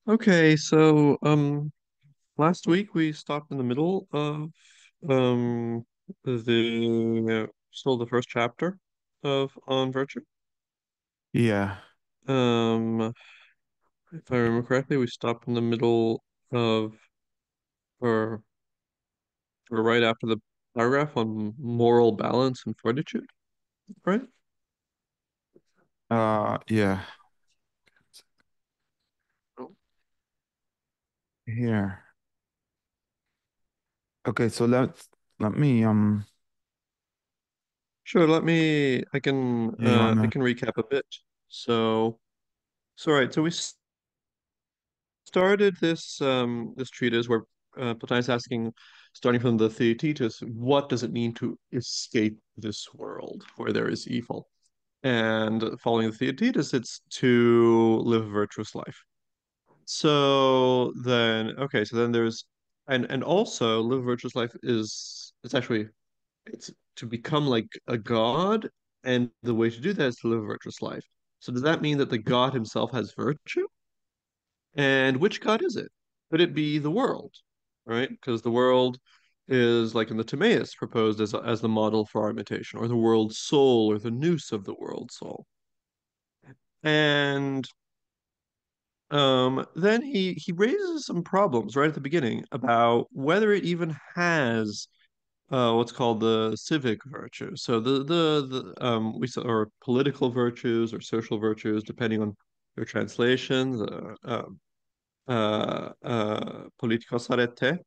Okay, so last week we stopped in the middle of um still the first chapter of On Virtue. Yeah. Um, if I remember correctly, we stopped in the middle of or or right after the paragraph on moral balance and fortitude, right? Yeah. Here. Okay, so let me Sure, I can yeah, you I wanna can recap a bit. So right, so started this treatise where Plotinus is asking, starting from the Theaetetus, what does it mean to escape this world where there is evil? And following the Theaetetus, it's to live a virtuous life. So then there's and also live a virtuous life is it's to become like a god, and the way to do that is to live a virtuous life. So does that mean that the god himself has virtue? And which God is it? Could it be the world, right? Because the world is like in the Timaeus proposed as the model for our imitation, or the world soul, or the nous of the world soul. And then he raises some problems right at the beginning about whether it even has what's called the civic virtue. So the we saw or political virtues or social virtues, depending on your translation. Politikos arete.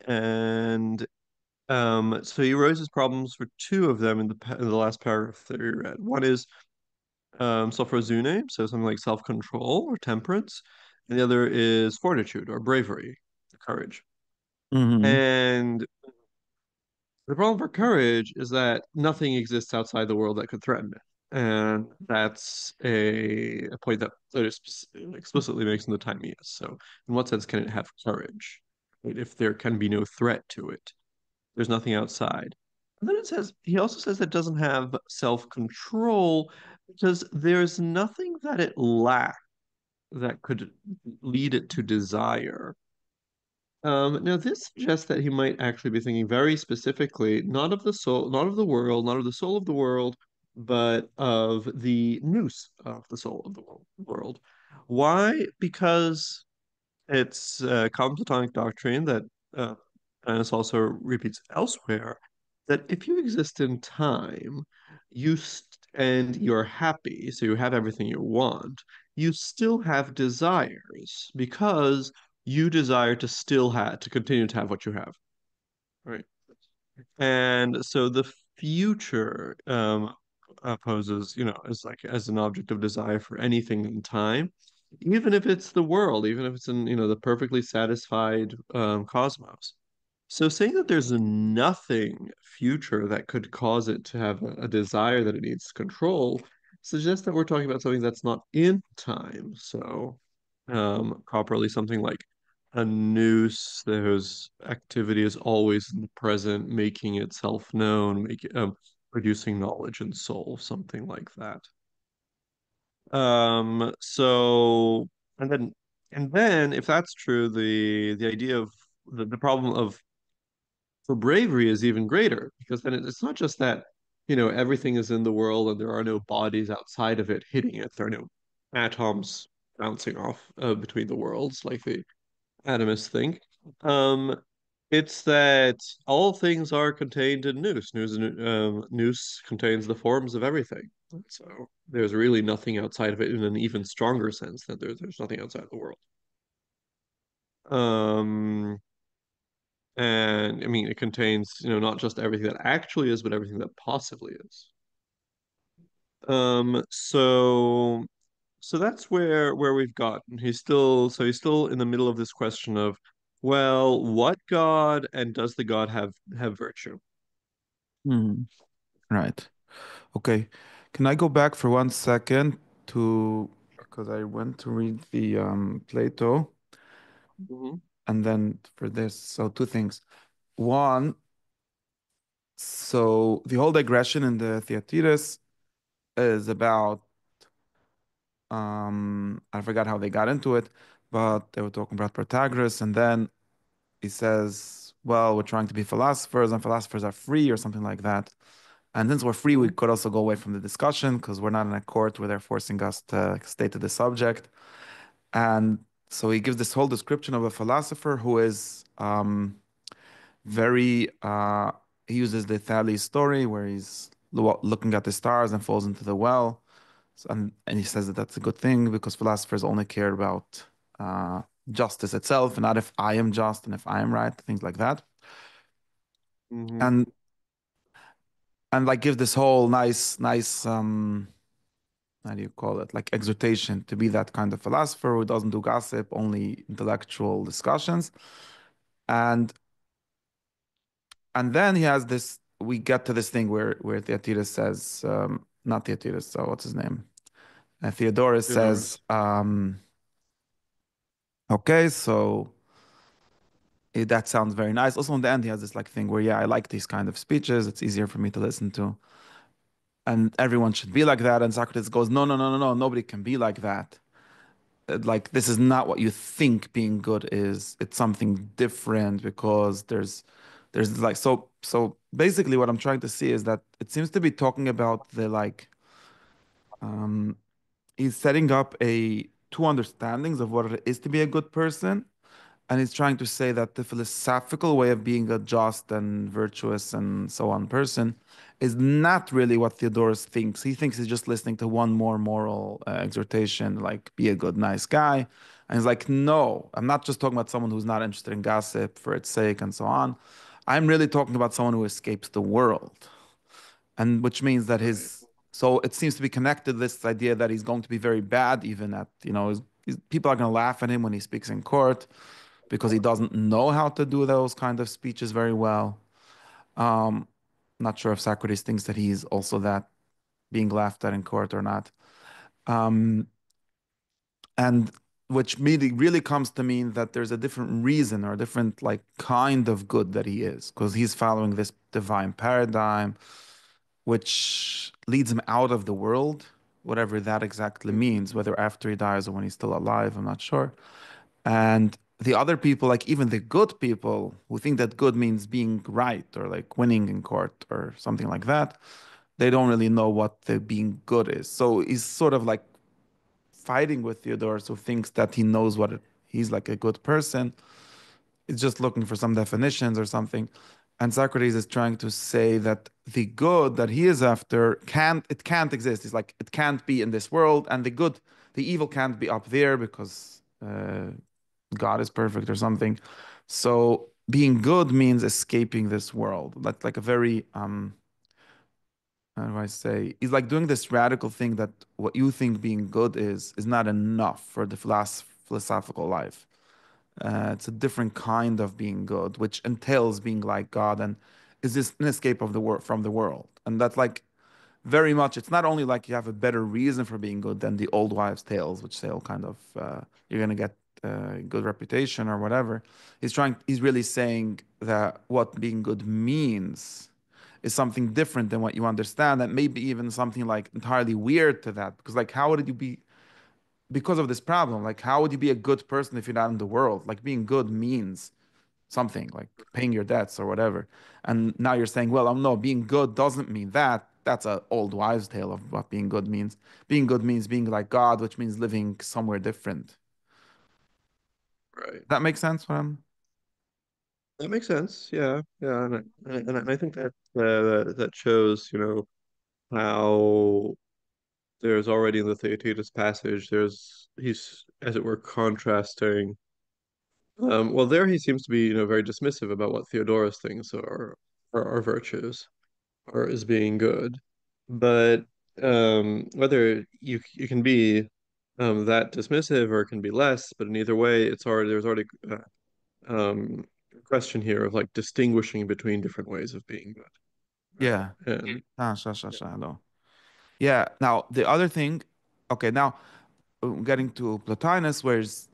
And so he raises problems for two of them in in the last paragraph that we read. One is sophrosyne, so something like self-control or temperance, and the other is fortitude or bravery, courage. hmm And the problem for courage is that nothing exists outside the world that could threaten it. And that's a point that explicitly makes in the Timaeus. So, in what sense can it have courage? Right? If there can be no threat to it, there's nothing outside. And then he also says it doesn't have self-control because there's nothing that it lacks that could lead it to desire. Now this suggests that he might actually be thinking very specifically, not of the soul, not of the world, not of the soul of the world, but of the nous of the soul of the world. Why? Because it's a common Platonic doctrine that Aquinas also repeats elsewhere, that if you exist in time, and you're happy, so you have everything you want, you still have desires because you desire to still have to continue to have what you have, right? And so the future poses, as like as an object of desire for anything in time, even if it's the world, even if it's in, the perfectly satisfied cosmos. So saying that there's nothing future that could cause it to have a desire that it needs to control suggests that we're talking about something that's not in time. So properly something like a nous whose activity is always in the present, making itself known, producing knowledge and soul, something like that. So and then and then if that's true, the idea of the problem of for bravery is even greater because then it's not just that, everything is in the world and there are no bodies outside of it hitting it. There are no atoms bouncing off between the worlds like the atomists think. Um, it's that all things are contained in nous. Nous contains the forms of everything. So there's really nothing outside of it in an even stronger sense that there's nothing outside the world. Um, and I mean, it contains, not just everything that actually is, but everything that possibly is. So that's where we've gotten. He's still in the middle of this question of, well, what God and does the God have virtue? hmm Right. Okay. Can I go back for 1 second to because I went to read the Plato Hmm. and then for this. So two things. One, so the whole digression in the Theaetetus is about I forgot how they got into it, but they were talking about Protagoras, and then he says, well, we're trying to be philosophers, and philosophers are free, or something like that. And since we're free, we Mhm. could also go away from the discussion because we're not in a court where they're forcing us to stay to the subject. And so he gives this whole description of a philosopher who is very, he uses the Thales story where he's looking at the stars and falls into the well. And he says that that's a good thing because philosophers only care about justice itself and not if I am just and if I am right, things like that. Mhm. And like give this whole nice how do you call it? Like exhortation to be that kind of philosopher who doesn't do gossip, only intellectual discussions. And then he has this. We get to this thing where Theaetetus says, not Theaetetus, so what's his name? Theodorus says, Theodorus. okay, so that sounds very nice. Also, in the end, he has this like thing where, yeah, I like these kind of speeches. It's easier for me to listen to, and everyone should be like that. And Socrates goes, no, no, no, no, no, nobody can be like that. Like this is not what you think being good is. It's something different because there's like so basically what I'm trying to see is that it seems to be talking about the like um he's setting up a two understandings of what it is to be a good person. And he's trying to say that the philosophical way of being a just and virtuous and so on person is not really what Theodorus thinks. He thinks he's just listening to one more moral exhortation, like be a good, nice guy. And he's like, no, I'm not just talking about someone who's not interested in gossip for its sake and so on. I'm really talking about someone who escapes the world. And which means that Right. so it seems to be connected to this idea that he's going to be very bad, even at, people are going to laugh at him when he speaks in court because he doesn't know how to do those kind of speeches very well. Um, Not sure if Socrates thinks that he's also that being laughed at in court or not. Um, and which really comes to mean that there's a different reason or a different like kind of good that he is, because he's following this divine paradigm, which leads him out of the world, whatever that exactly means, whether after he dies or when he's still alive, I'm not sure. And the other people, like even the good people who think that good means being right or like winning in court or something like that, they don't really know what the being good is. So he's sort of like fighting with Theodorus, who thinks that he knows he's like a good person. He's just looking for some definitions or something. And Socrates is trying to say that the good that he is after can't exist. It's like it can't be in this world, and the evil can't be up there because God is perfect or something. So being good means escaping this world. That's like a very how do I say? He's like doing this radical thing that what you think being good is not enough for the philosophical life. It's a different kind of being good, which entails being like God and is this an escape of the world from the world. And that's like very much, it's not only like you have a better reason for being good than the old wives' tales, which say all kind of you're gonna get good reputation or whatever. He's really saying that what being good means is something different than what you understand, and maybe even something like entirely weird to that. Because like, how would you be because of this problem? Like, how would you be a good person if you're not in the world? Like, being good means something like paying your debts or whatever. And now you're saying, well, no, being good doesn't mean that. That's an old wives' tale of what being good means. Being good means being like God, which means living somewhere different. Right. That makes sense, what I'm... That makes sense. Yeah. Yeah. And I think that that shows, how there's already in the Theaetetus passage, he's, as it were, contrasting. Well, there he seems to be, very dismissive about what Theodorus thinks are virtues or is being good. But whether you can be that dismissive or it can be less, but in either way, there's already a question here of like distinguishing between different ways of being good, right? Yeah. And No. Yeah. Now, the other thing, okay, now getting to Plotinus, where it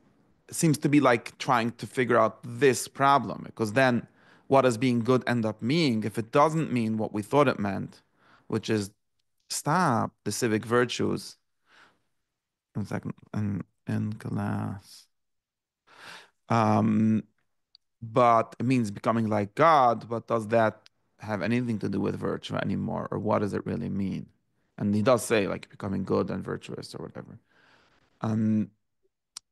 seems to be like trying to figure out this problem, because then what does being good end up meaning if it doesn't mean what we thought it meant, which is stop the civic virtues. One second, in class. Um, but it means becoming like God. But does that have anything to do with virtue anymore, or what does it really mean? And he does say like becoming good and virtuous or whatever. Um,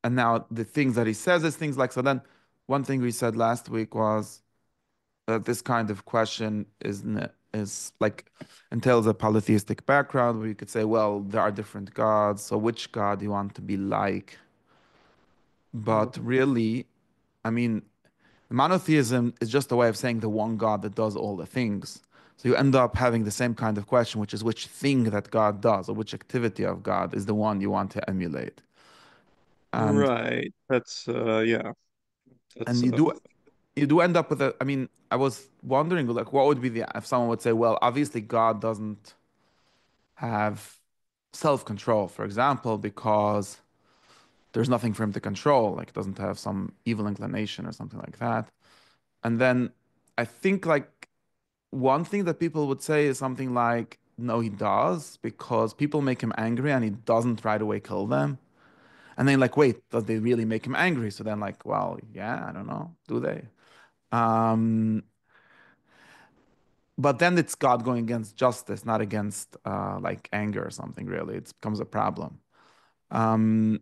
and now the things that he says is things like so. Then one thing we said last week was that this kind of question is like entails a polytheistic background where you could say, well, there are different gods, so which god do you want to be like? But really, I mean, monotheism is just a way of saying the one God that does all the things. So you end up having the same kind of question, which is which thing that God does or which activity of God is the one you want to emulate. And Right. That's yeah. That's and you do end up with a, I mean, I was wondering like what would be the if someone would say, well, obviously God doesn't have self-control, for example, because there's nothing for him to control, like doesn't have some evil inclination or something like that. And then I think like one thing that people would say is something like, no, he does, because people make him angry and he doesn't right away kill them. And then like, wait, does they really make him angry? So then like, well, yeah, I don't know, do they? Um, but then it's God going against justice, not against like anger or something, really. It becomes a problem. Um,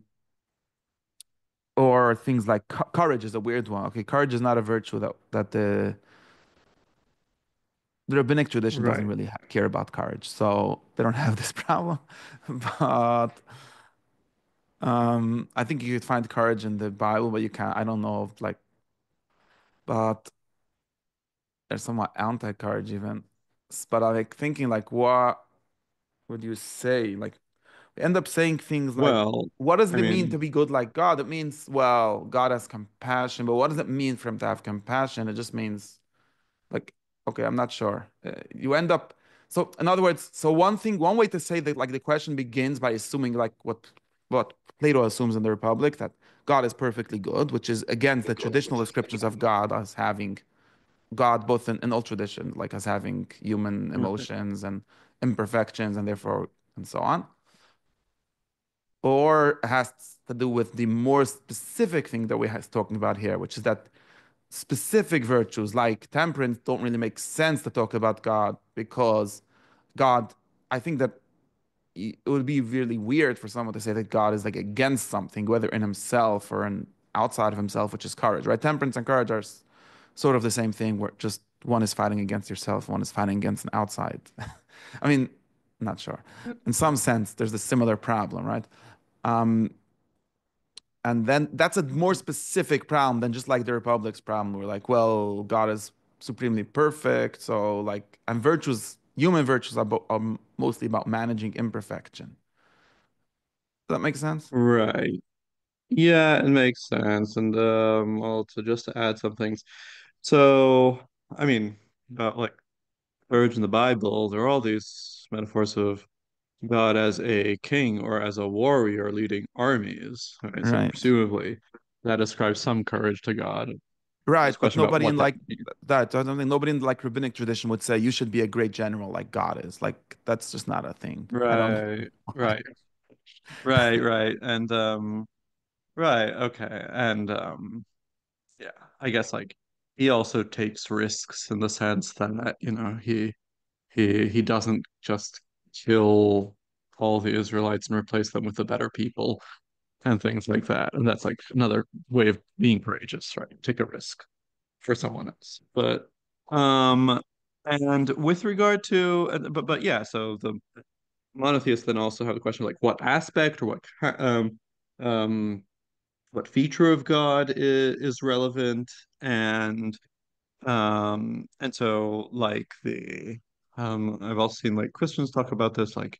or things like courage is a weird one. Okay, courage is not a virtue that the rabbinic tradition doesn't right. really care about courage, so they don't have this problem. But I think you could find courage in the Bible, but you can't. I don't know if like, but there's somewhat anti-courage even. But I like thinking like, what would you say? Like, we end up saying things like, Well, what does I it mean to mean, be good like God? It means, well, God has compassion, but what does it mean for him to have compassion? It just means like, okay, I'm not sure. You end up, so in other words, so one way to say that like the question begins by assuming like what Plato assumes in the Republic that God is perfectly good, which is against the traditional descriptions of God as having God both in all tradition, like as having human right. emotions and imperfections and therefore and so on. Or has to do with the more specific thing that we're talking about here, which is that specific virtues like temperance don't really make sense to talk about God because God, I think that it would be really weird for someone to say that God is like against something, whether in himself or in outside of himself, which is courage, right? Temperance and courage are sort of the same thing, where just one is fighting against yourself, one is fighting against an outside. I mean, not sure. In some sense, there's a similar problem, right? Um, and then that's a more specific problem than just like the Republic's problem. We're like, well, God is supremely perfect. So, like, and virtues, human virtues are mostly about managing imperfection. Does that make sense? Right. Yeah, it makes sense. And also just to add some things. So, I mean, like courage in the Bible, there are all these metaphors of God as a king or as a warrior leading armies. Right? So Right. presumably that ascribes some courage to God. There's a Right. But question about nobody what in that like means. that, I don't think nobody in like rabbinic tradition would say you should be a great general like God is. Like, that's just not a thing. I don't know Right, why. right, right. And right, okay. And yeah, I guess like he also takes risks in the sense that, he doesn't just kill all the Israelites and replace them with the better people and things like that. And that's like another way of being courageous, right? Take a risk for someone else. Um and with regard to but yeah, so the monotheists then also have the question of like what aspect or um what feature of God is relevant and so like the I've also seen like Christians talk about this like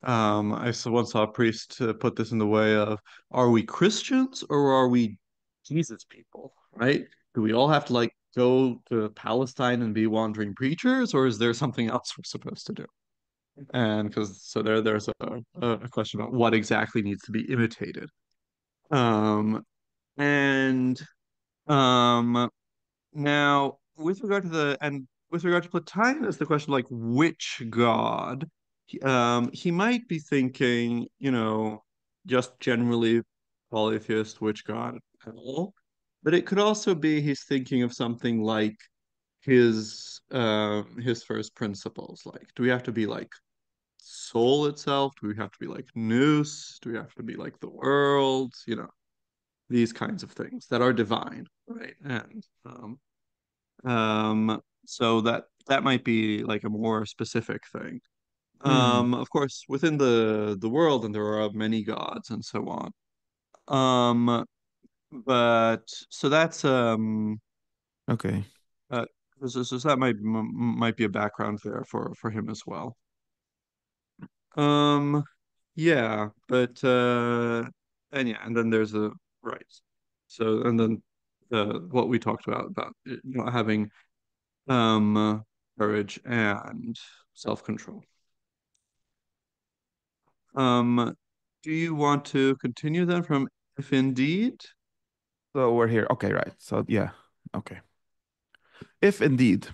once saw a priest put this in the way of, are we Christians or are we Jesus people, right? Do we all have to like go to Palestine and be wandering preachers, or is there something else we're supposed to do? And because so there's a question about what exactly needs to be imitated. Um, and um, Now, with regard to Plotinus, the question like which god, he might be thinking, just generally polytheist, which god at all. but it could also be he's thinking of something like his first principles. Like, do we have to be like soul itself? Do we have to be like nous? Do we have to be like the world? These kinds of things that are divine, right? And so that might be like a more specific thing. Hmm. Of course, within the world, and there are many gods and so on. Um, but so that's Okay. uh, so that might be a background there for him as well. Um, yeah, but and yeah, and then there's the right. So and then what we talked about having courage and self-control. Um, do you want to continue then from if indeed? So we're here. Okay, right. So yeah. Okay. If indeed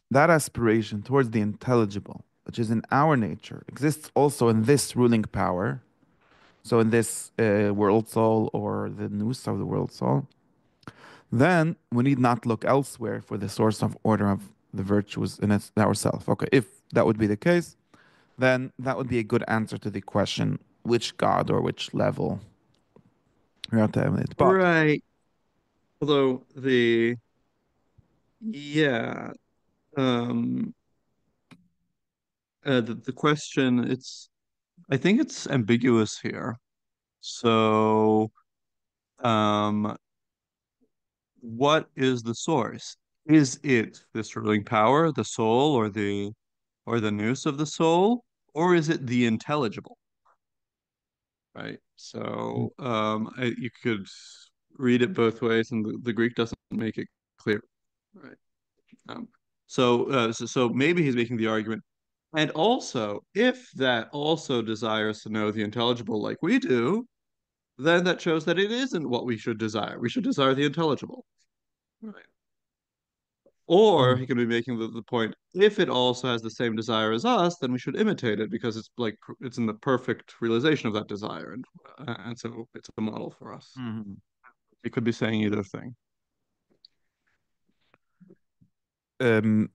that aspiration towards the intelligible, which is in our nature, exists also in this ruling power, so in this world soul or the nous of the world soul, then we need not look elsewhere for the source of order of the virtues in ourself. Okay, if that would be the case, then that would be a good answer to the question which god or which level we are to emanate. But Right. Although yeah, um, the question, I think it's ambiguous here. So, um, what is the source? Is it this ruling power, the soul, or the nous of the soul, or is it the intelligible? Right. So, you could read it both ways, and the Greek doesn't make it clear. Right. Um, so maybe he's making the argument. And also, if that also desires to know the intelligible like we do, then that shows that it isn't what we should desire. We should desire the intelligible. Right. Or mm, he could be making the point, if it also has the same desire as us, then we should imitate it because it's like it's in the perfect realization of that desire, and so it's a model for us. mhm. He could be saying either thing. um,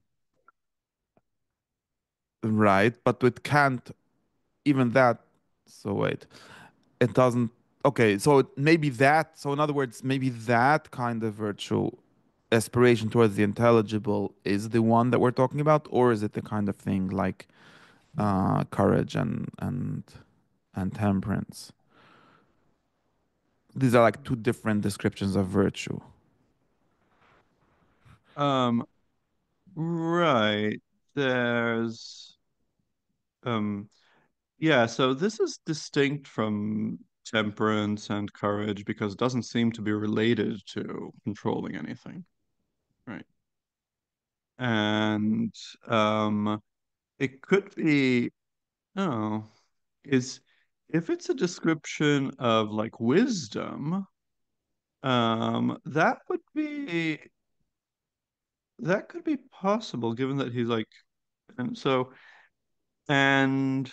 right, but it can't even that. So wait, it doesn't. Okay, so maybe that. So in other words, maybe that kind of virtue aspiration towards the intelligible is the one that we're talking about, or is it the kind of thing like courage and temperance? These are like two different descriptions of virtue. Um, right. There's um Yeah, so this is distinct from temperance and courage because it doesn't seem to be related to controlling anything, right? And um, it could be, oh, is if it's a description of like wisdom, that would be that could be possible given that he's like, and so and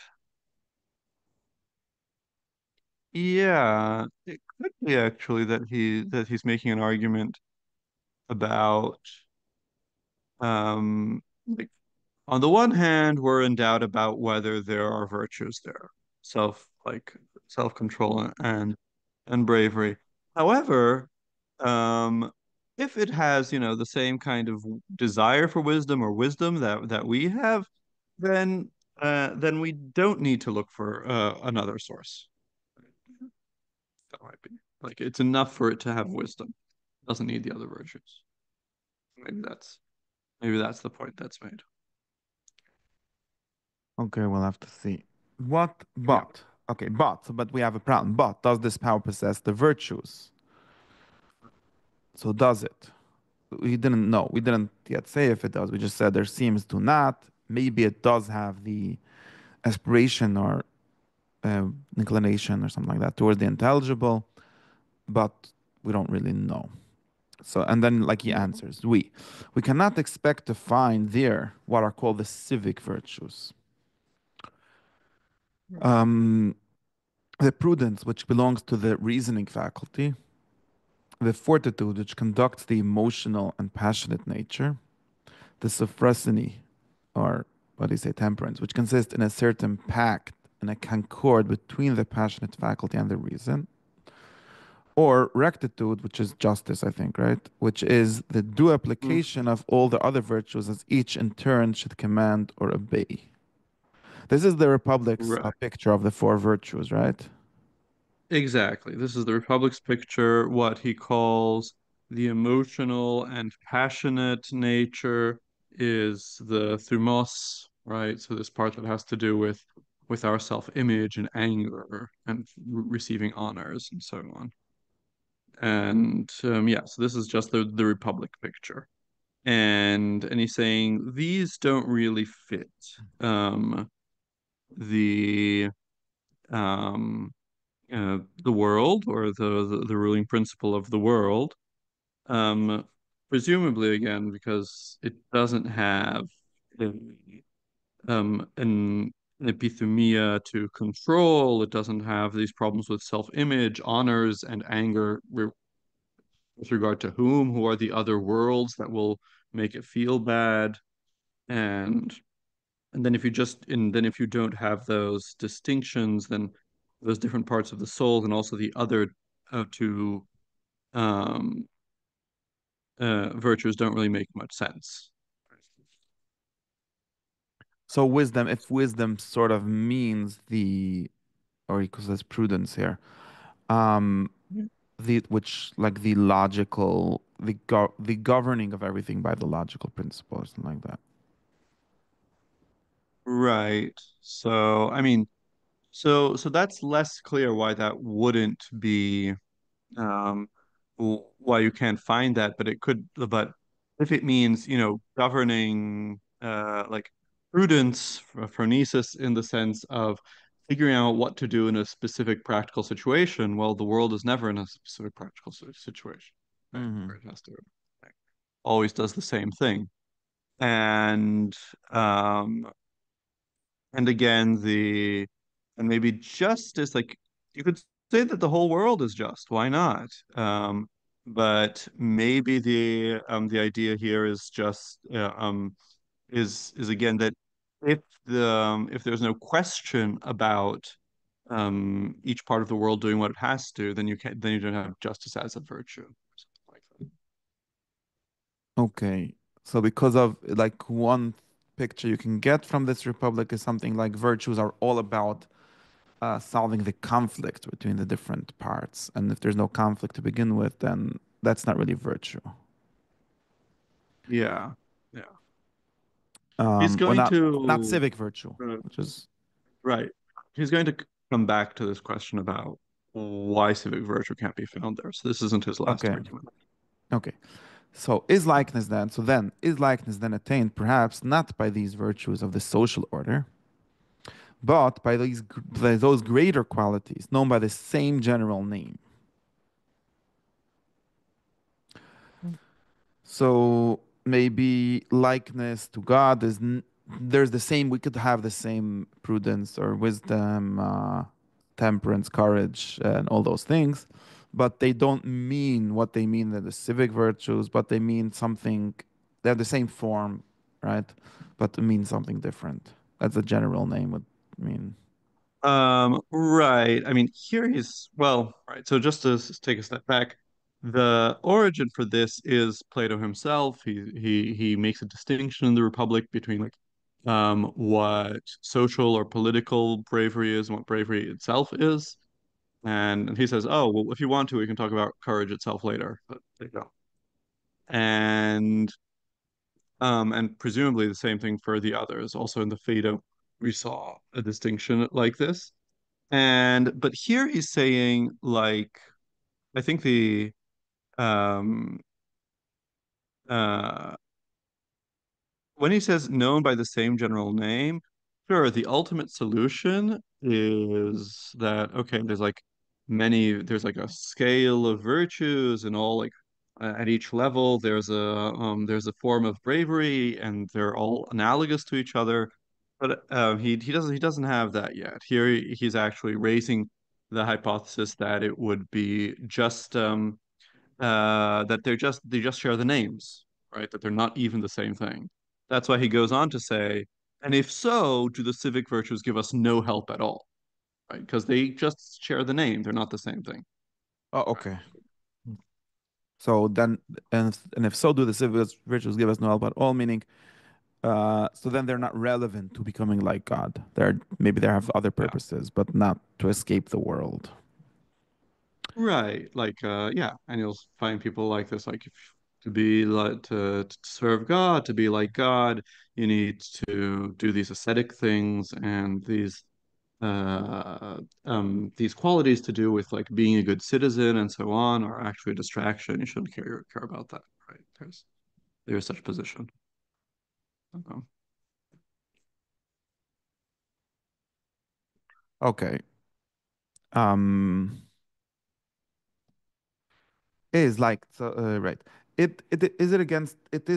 yeah, it could be actually that he's making an argument about like on the one hand we're in doubt about whether there are virtues there, self like self-control and bravery. However, um if it has the same kind of desire for wisdom or wisdom that we have, then we don't need to look for another source. That might be like it's enough for it to have wisdom, doesn't need the other virtues. Maybe that's maybe that's the point that's made. Okay, we'll have to see. What Yeah. but okay, but we have a problem. But does this power possess the virtues? So does it? We didn't know. We didn't yet say if it does. We just said there seems to not. Maybe it does have the aspiration or inclination or something like that towards the intelligible, but we don't really know. So, and then like he answers, we cannot expect to find there what are called the civic virtues. Um, the prudence which belongs to the reasoning faculty, the fortitude which conducts the emotional and passionate nature, the sophrosyne, or what do you say, temperance, which consists in a certain pact and a concord between the passionate faculty and the reason, or rectitude, which is justice, I think, right? Which is the due Mm, application of all the other virtues as each in turn should command or obey. This is the Republic's right. picture of the four virtues, right? Exactly. This is the Republic's picture, what he calls the emotional and passionate nature is the thumos, right? So this part that has to do with our self-image and anger and receiving honors and so on. And yeah, so this is just the Republic picture. And he's saying these don't really fit um the um the world or the ruling principle of the world. Um, Presumably again because it doesn't have a, an epithumia to control. It doesn't have these problems with self-image, honors, and anger with regard to who are the other worlds that will make it feel bad, and then if you don't have those distinctions, then those different parts of the soul and also the other two um, virtues don't really make much sense. So wisdom, if wisdom sort of means the, or because there's prudence here, um, the which like the logical, the governing of everything by the logical principle or something like that. Right. So, I mean, so that's less clear why that wouldn't be um why you can't find that, but it could, but if it means, governing like prudence, phronesis in the sense of figuring out what to do in a specific practical situation, well, the world is never in a specific practical situation, right? Where Hmm. it has to like, always does the same thing. And um and again, and maybe justice, like you could say that the whole world is just. Why not? But maybe the idea here is just is again that if there's no question about each part of the world doing what it has to, then you don't have justice as a virtue, or something like that. Okay. So because of like one picture you can get from this republic is something like virtues are all about solving the conflict between the different parts. And if there's no conflict to begin with, then that's not really virtue. Yeah, yeah. He's Or going not to civic virtue, uh, which is Right. He's going to come back to this question about why civic virtue can't be found there. So this isn't his last okay. argument. Okay. Is likeness then attained perhaps not by these virtues of the social order, but by by those greater qualities known by the same general name. So maybe likeness to God there's the same, we could have the same prudence or wisdom, temperance, courage, and all those things, but they don't mean what they mean in the civic virtues, but they mean something, they have the same form, right? But it means something different. That's a general name would mean. Right. I mean, here he's, well, right. So just to take a step back, the origin for this is Plato himself. He makes a distinction in the Republic between like what social or political bravery is and what bravery itself is. And he says, oh, well, if you want to, we can talk about courage itself later. But there you go. And and presumably the same thing for the others. Also in the Phaedo, we saw a distinction like this. And but here he's saying like I think the um uh when he says known by the same general name, sure, the ultimate solution is that okay, there's like a scale of virtues and all like at each level there's a form of bravery and they're all analogous to each other. But he doesn't have that yet. Here he's actually raising the hypothesis that it would be just that they just share the names, right? That they're not even the same thing. That's why he goes on to say, and if so, do the civic virtues give us no help at all, right? Because they just share the name, they're not the same thing. Oh, okay. So then, and if so, do the civil virtues give us no help at all? Meaning, so then they're not relevant to becoming like God. They're maybe they have other Yeah. purposes, but not to escape the world. Right. Like yeah, and you'll find people like this, like if to be like to serve God, to be like God, you need to do these ascetic things and these qualities to do with like being a good citizen and so on are actually a distraction. You shouldn't care about that, right? There's such position. Um, Okay. Um, is like so, right. It is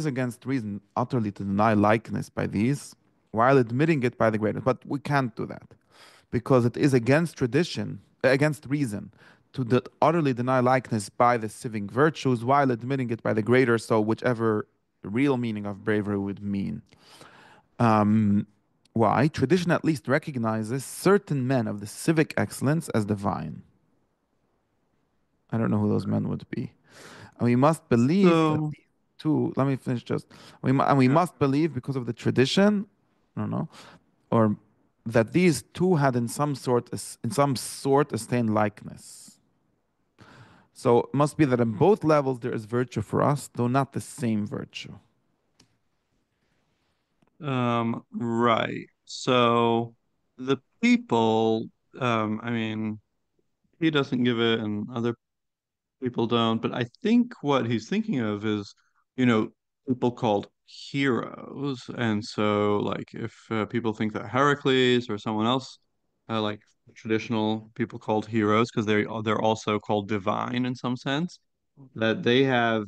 against reason utterly to deny likeness by these, while admitting it by the greatest. But we can't do that because it is against tradition, against reason, to utterly deny likeness by the civic virtues while admitting it by the greater. So whichever real meaning of bravery would mean. Um, why? Tradition at least recognizes certain men of the civic excellence as divine. I don't know who those men would be. And we must believe that so these two, let me finish just, and we yeah. must believe because of the tradition, I don't know, or that these two had in some sort a stained likeness. So it must be that in both levels there is virtue for us, though not the same virtue. Right. So the people, I mean, he doesn't give it and other people don't, but I think what he's thinking of is, you know, people called heroes. And so, like, if people think that Heracles or someone else, like traditional people called heroes, because they're also called divine in some sense, that they have,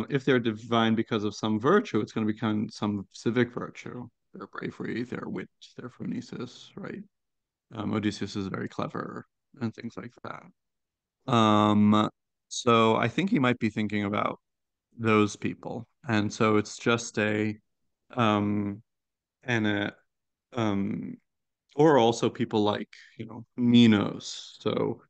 if they're divine because of some virtue, it's going to become some civic virtue, their bravery, their wit, their phronesis, right? Odysseus is very clever and things like that. Um, so I think he might be thinking about those people. And so it's just um and a or also people like, Minos. So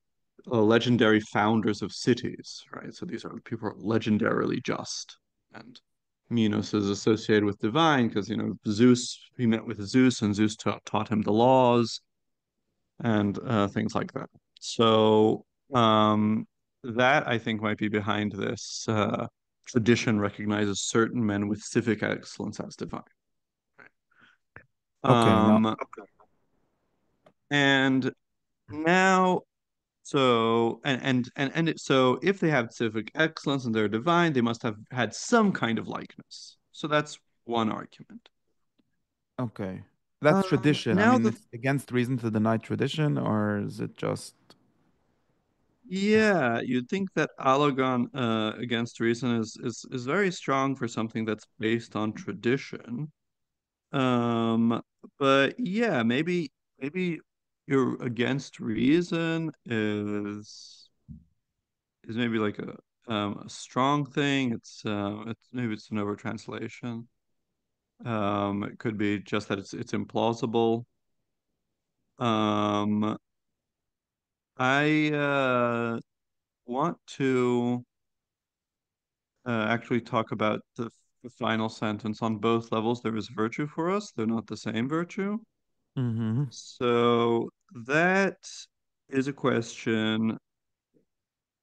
legendary founders of cities, right? So these are people who are legendarily just. And Minos is associated with divine because, Zeus, he met with Zeus and Zeus taught him the laws and things like that. So that I think might be behind this. Tradition recognizes certain men with civic excellence as divine. Okay, now, And now, so if they have civic excellence and they're divine, they must have had some kind of likeness. So that's one argument. okay. That's tradition. I Now mean, the it's against reason to deny tradition, or is it just Yeah, you'd think that Allegon against reason is very strong for something that's based on tradition. Um, but yeah, maybe your against reason is maybe like a strong thing. It's maybe it's an overtranslation. It could be just that it's implausible. Um, I want to. Actually talk about the final sentence. On both levels, there is virtue for us. They're not the same virtue. hmm So that is a question.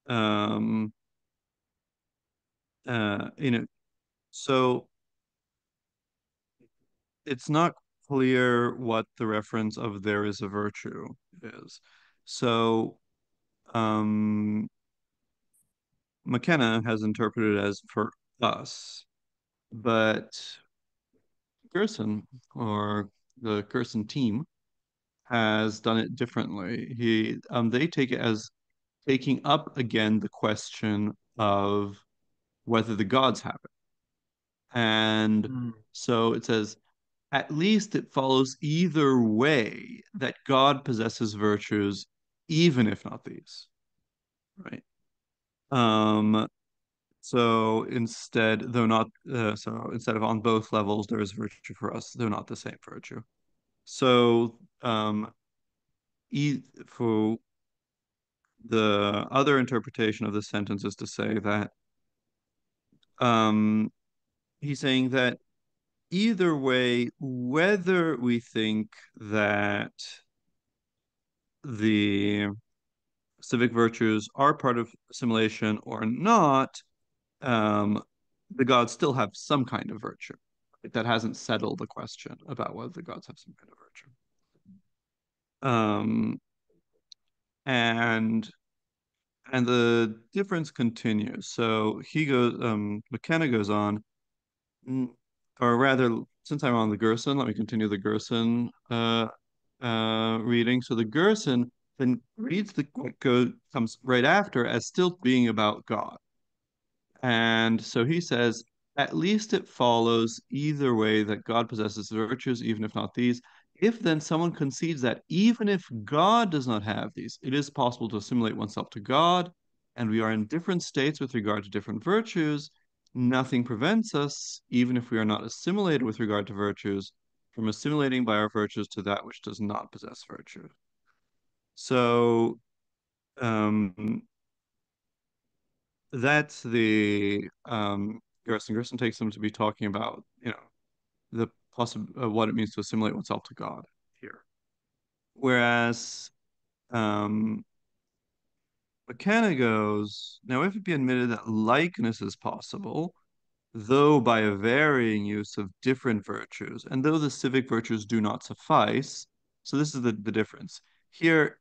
Um, uh, you know, so it's not clear what the reference of there is a virtue is. So um, McKenna has interpreted as for us, but Gerson or the Gerson team has done it differently. They take it as taking up again the question of whether the gods have it. And so it says, at least it follows either way that God possesses virtues, even if not these, right? Um, so instead, though not, so instead of on both levels, there is virtue for us, though not the same virtue. So, for the other interpretation of the sentence is to say that, um, he's saying that either way, whether we think that the civic virtues are part of assimilation or not, um, the gods still have some kind of virtue. That hasn't settled the question about whether the gods have some kind of virtue. Um, and and the difference continues. So McKenna goes on, mm, or rather, since I'm on the Gerson, let me continue the Gerson reading. So the Gerson then reads what comes right after as still being about God. And so he says, at least it follows either way that God possesses virtues, even if not these. If then someone concedes that even if God does not have these, it is possible to assimilate oneself to God, and we are in different states with regard to different virtues, nothing prevents us, even if we are not assimilated with regard to virtues, from assimilating by our virtues to that which does not possess virtue. So, um, that's the Gerson. Gerson takes them to be talking about, the what it means to assimilate oneself to God here. Whereas um, McKenna goes, now if it be admitted that likeness is possible, though by a varying use of different virtues, and though the civic virtues do not suffice, so this is the difference. Here,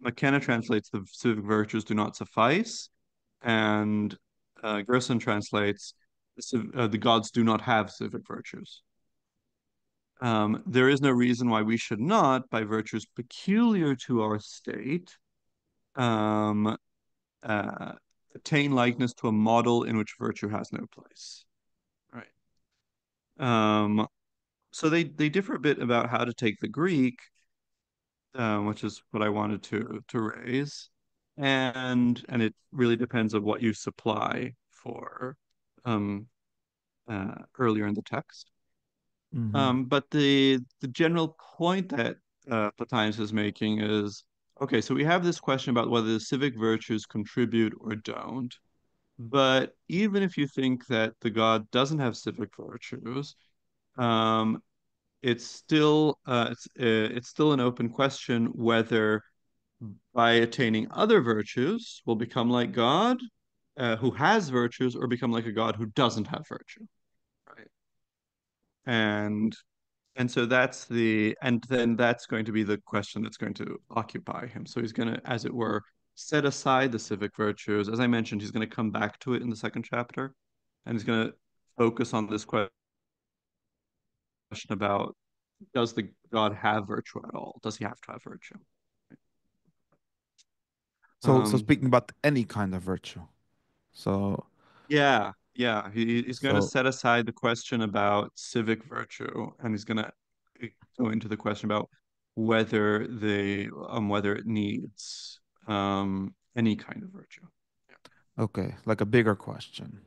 McKenna translates the civic virtues do not suffice, and Gerson translates the gods do not have civic virtues. There is no reason why we should not, by virtues peculiar to our state, um, uh, attain likeness to a model in which virtue has no place. Right. Um, so they differ a bit about how to take the Greek, which is what I wanted to raise, and it really depends on what you supply for um, earlier in the text. Hmm. But the general point that Plotinus is making is, okay, so we have this question about whether the civic virtues contribute or don't. But even if you think that the god doesn't have civic virtues, um, it's still an open question whether by attaining other virtues will become like God, who has virtues, or become like a God who doesn't have virtue, right? And And so and then that's going to be the question that's going to occupy him. So he's going to, as it were, set aside the civic virtues. As I mentioned, he's going to come back to it in the second chapter, and he's going to focus on this question about, does the God have virtue at all? Does he have to have virtue? So Um, speaking about any kind of virtue. So, yeah. He's going to so set aside the question about civic virtue, and he's going to go into the question about whether it needs any kind of virtue. okay, like a bigger question.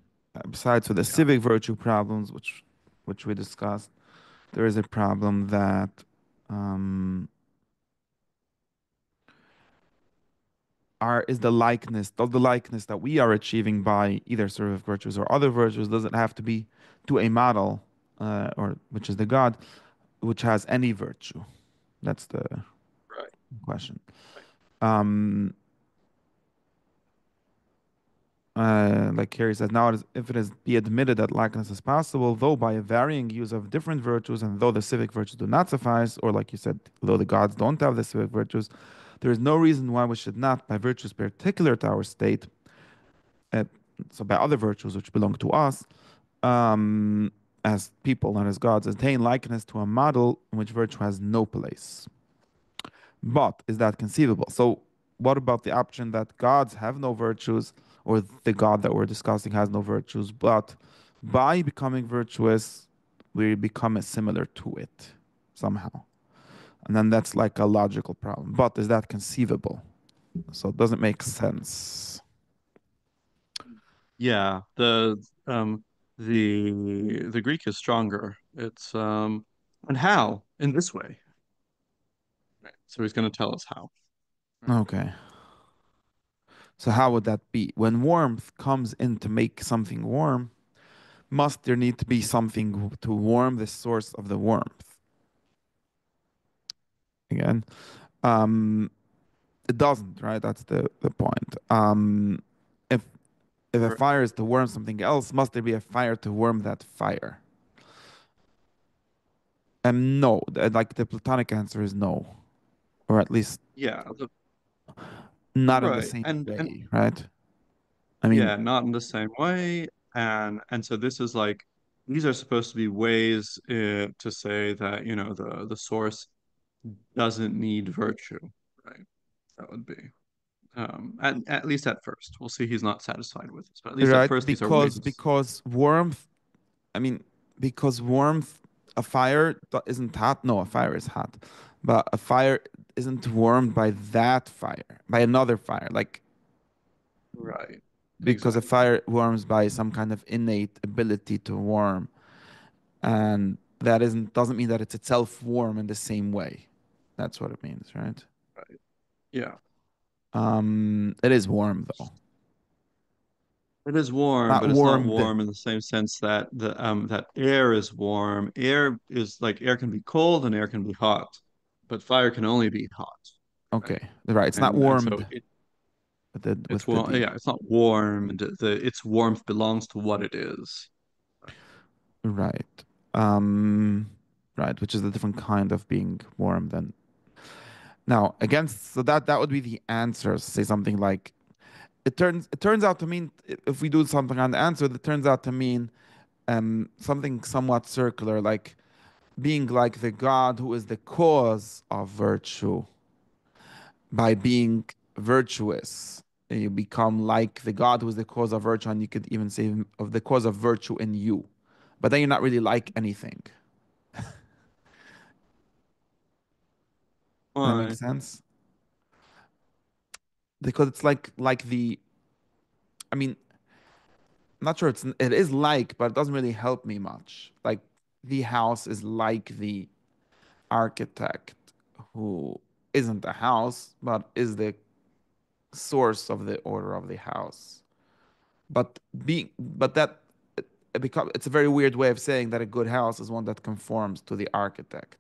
Besides for the Yeah, civic virtue problems, which we discussed, there is a problem that um, is the likeness, does the likeness that we are achieving by either civic virtues or other virtues, does it have to be to a model, or which is the God, which has any virtue? That's the right, question. right. Um, like Carrie says, now if it is be admitted that likeness is possible, though by a varying use of different virtues, and though the civic virtues do not suffice, or like you said, though the gods don't have the civic virtues, there is no reason why we should not, by virtues particular to our state, uh, so by other virtues which belong to us, as people, not as gods, attain likeness to a model in which virtue has no place. But is that conceivable? So, what about the option that gods have no virtues, or the God that we're discussing has no virtues, but by becoming virtuous, we become similar to it somehow? And then that's like a logical problem. But is that conceivable? So, it doesn't make sense. Yeah, um the Greek is stronger. It's and how? In this way. Right. So he's going to tell us how. Right. Okay. So how would that be? When warmth comes in to make something warm, must there need to be something to warm the source of the warmth? Again, um, it doesn't, right? That's the point. If if a Or- fire is to warm something else, must there be a fire to warm that fire? No, like the Platonic answer is no, or at least yeah, not in the right. same And way, right? I mean, yeah, not in the same way. And so this is like these are supposed to be ways to say that, the source doesn't need virtue, right? That would be at least at first. We'll see he's not satisfied with this, but at least at right? first these are ways. Because warmth. I mean, because warmth, a fire isn't hot. No, a fire is hot, but a fire isn't warmed by that fire, by another fire. Like Right. because a Exactly. fire warms by some kind of innate ability to warm, and that isn't doesn't mean that it's itself warm in the same way. That's what it means, right? Right. Yeah. It is warm though. It is warm, Not but it's not warmed. warm in the same sense that that air is warm. Air is like air can be cold and air can be hot, but fire can only be hot, right? Okay, right. It's not And so warmed with it's the warm. D. Yeah, it's not warm. Its warmth belongs to what it is. Right. Right. Um, right, which is a different kind of being warm than now against so that would be the answer. Say something like it turns out to mean if we do something on the answer, it turns out to mean something somewhat circular, like being like the God who is the cause of virtue by being virtuous. You become like the God who is the cause of virtue, and you could even say of the cause of virtue in you. But then you're not really like anything. That makes Why? sense? Because it's like the I mean, I'm not sure it is like, but it doesn't really help me much. Like the house is like the architect who isn't a house, but is the source of the order of the house. But that it's a very weird way of saying that a good house is one that conforms to the architect.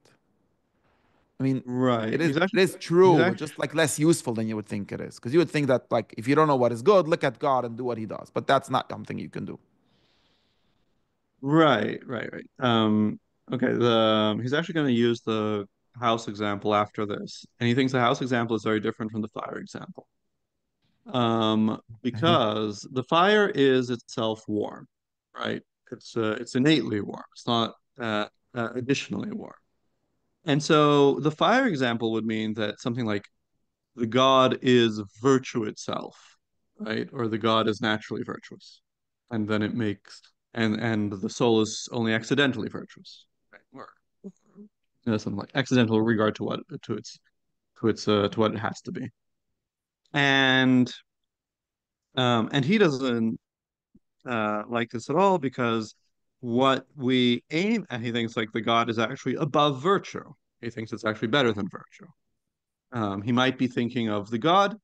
I mean, Right. it is He's true, but actually just like less useful than you would think it is. Because you would think that like if you don't know what is good, look at God and do what he does. But that's not something you can do. right. Right. Right. Okay. He's actually going to use the house example after this, and he thinks the house example is very different from the fire example. Okay. Because the fire is itself warm, right? It's innately warm. It's not additionally warm. And so the fire example would mean that something like the god is virtue itself, right? Or the god is naturally virtuous, and then it makes and the soul is only accidentally virtuous, right? Or something like accidental regard to what to what it has to be. And and he doesn't like this at all because what we aim at, he thinks like the God is actually above virtue. He thinks it's actually better than virtue. He might be thinking of the God,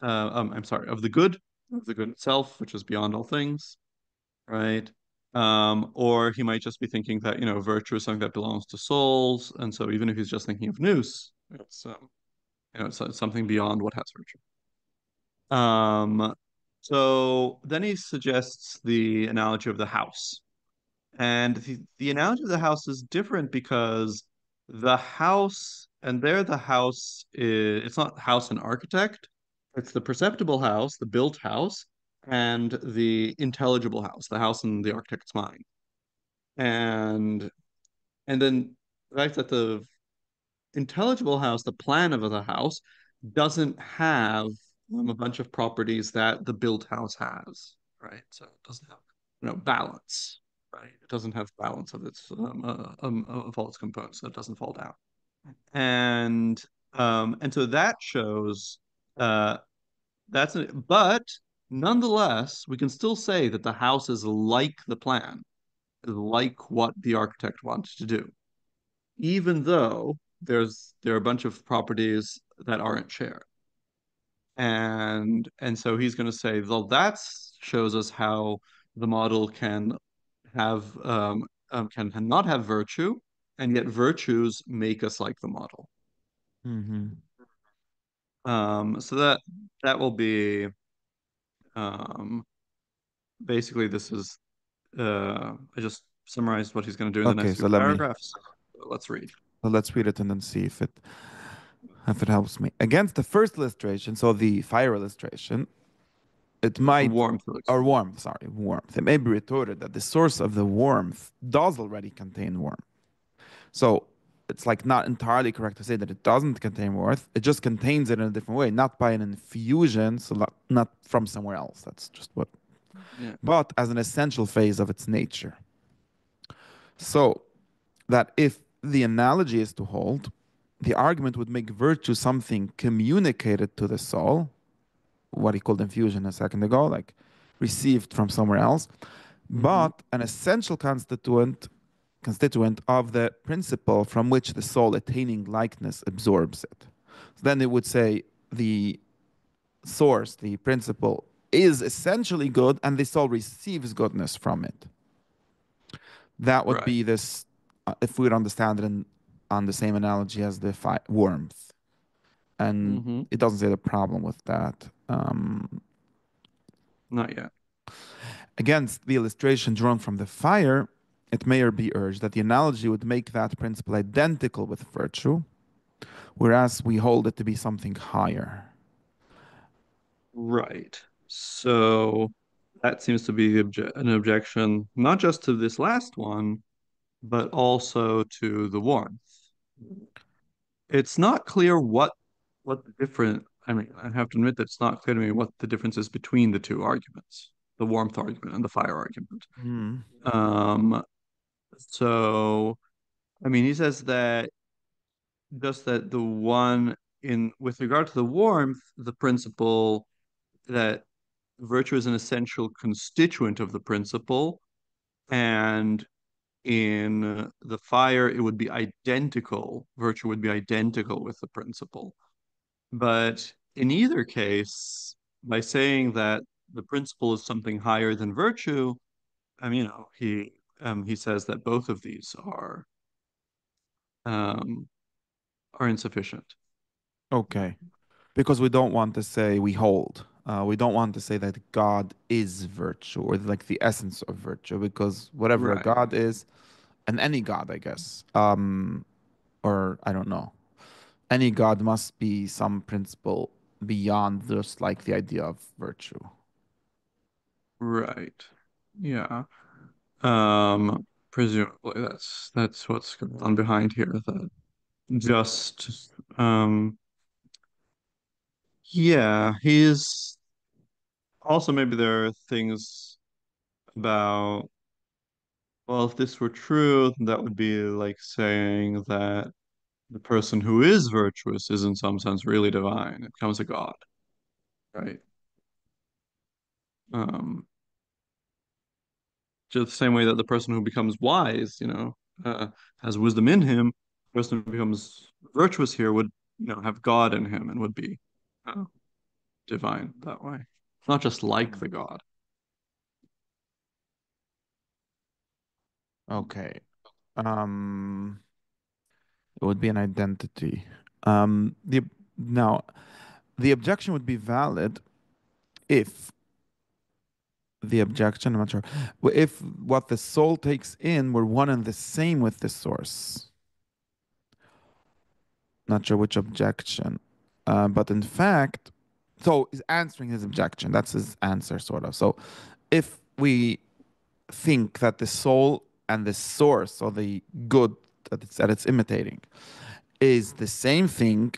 I'm sorry, of the good itself, which is beyond all things, right? Or he might just be thinking that, virtue is something that belongs to souls. And so even if he's just thinking of nous, it's something beyond what has virtue. Um, so then he suggests the analogy of the house. And the analogy of the house is different because the house, and there the house is, it's not house and architect, it's the perceptible house, the built house, and the intelligible house, the house in the architect's mind. And and then the fact that the intelligible house, the plan of the house, doesn't have a bunch of properties that the built house has, right? So it doesn't have, balance, right? It doesn't have balance of all its components, so it doesn't fall down. And so that shows uh, but Nonetheless, we can still say that the house is like the plan, like what the architect wanted to do, even though there are a bunch of properties that aren't shared. And so he's going to say, well, that shows us how the model have can not have virtue, and yet virtues make us like the model. Hmm. So that will be um, basically this is I just summarized what he's going to do in the Okay, next few so paragraphs. Let's read let's read it and then see if it helps me. Against the first illustration, so the fire illustration, it the might, warmth. or warmth, sorry, warmth. It may be retorted that the source of the warmth does already contain warmth. So it's like not entirely correct to say that it doesn't contain warmth. It just contains it in a different way, not by an infusion, so not from somewhere else. That's just what, Yeah, but as an essential phase of its nature. So that if the analogy is to hold, the argument would make virtue something communicated to the soul, what he called infusion a second ago, like received from somewhere else, hmm, but an essential constituent of the principle from which the soul attaining likeness absorbs it. So then it would say the source, the principle, is essentially good and the soul receives goodness from it. That would right. be this, if we would understand it on the same analogy as the warmth. And Hmm. it doesn't say the problem with that. Not yet. Against the illustration drawn from the fire, it may be urged that the analogy would make that principle identical with virtue, whereas we hold it to be something higher. Right. So that seems to be an objection, not just to this last one, but also to the warmth. It's not clear what the different, I mean, I have to admit that it's not clear to me what the difference is between the two arguments, the warmth argument and the fire argument. Mm. Um, so I mean, he says that just that the one in with regard to the warmth, the principle that virtue is an essential constituent of the principle, and in the fire, it would be identical. Virtue would be identical with the principle. But in either case, by saying that the principle is something higher than virtue, he says that both of these um, are insufficient. Okay. Because we don't want to say we hold. We don't want to say that God is virtue or like the essence of virtue, because whatever a Right. God is, and any God, I guess, or I don't know, any God must be some principle beyond just like the idea of virtue. Right. Yeah. Presumably that's what's going on behind here. That just yeah, he's also maybe there are things about well, if this were true, then that would be like saying that the person who is virtuous is in some sense really divine. It becomes a god, right? Um, just the same way that the person who becomes wise, uh, has wisdom in him. The person who becomes virtuous here would, have God in him and would be uh, divine that way. Not just like the God. Okay. Um, it would be an identity. The now the objection would be valid if the objection, I'm not sure, if what the soul takes in were one and the same with the source. Not sure which objection, but in fact, so he's answering his objection. That's his answer, sort of. So if we think that the soul and the source, or the good that it's imitating, is the same thing,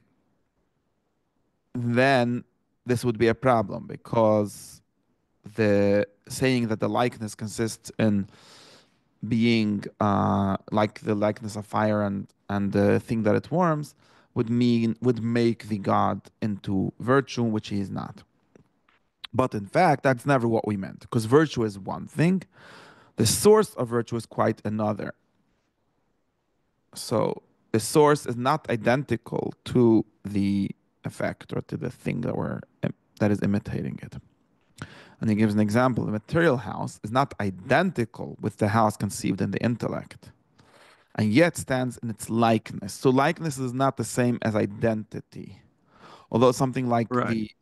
then this would be a problem, because the saying that the likeness consists in being like the likeness of fire and the thing that it warms would make the god into virtue, which he is not. But in fact, that's never what we meant, because virtue is one thing, the source of virtue is quite another. So the source is not identical to the effect or to the thing that is imitating it. And he gives an example. The material house is not identical with the house conceived in the intellect, and yet stands in its likeness. So likeness is not the same as identity. Although something like Right.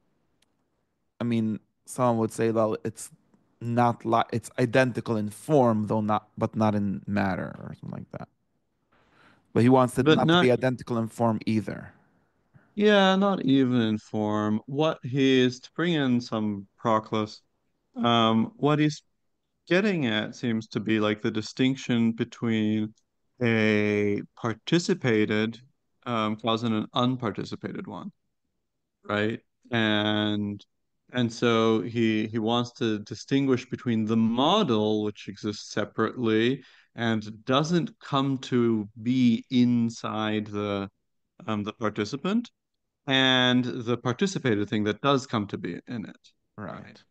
I mean, someone would say, well, it's not like it's identical in form, though not, but not in matter or something like that. But he wants it But not to not, be identical in form either. yeah, not even in form. What he is to bring in some Proclus, what he's getting at seems to be like the distinction between a participated cause and an unparticipated one, right? And and so he wants to distinguish between the model, which exists separately and doesn't come to be inside the participant, and the participated thing that does come to be in it, right?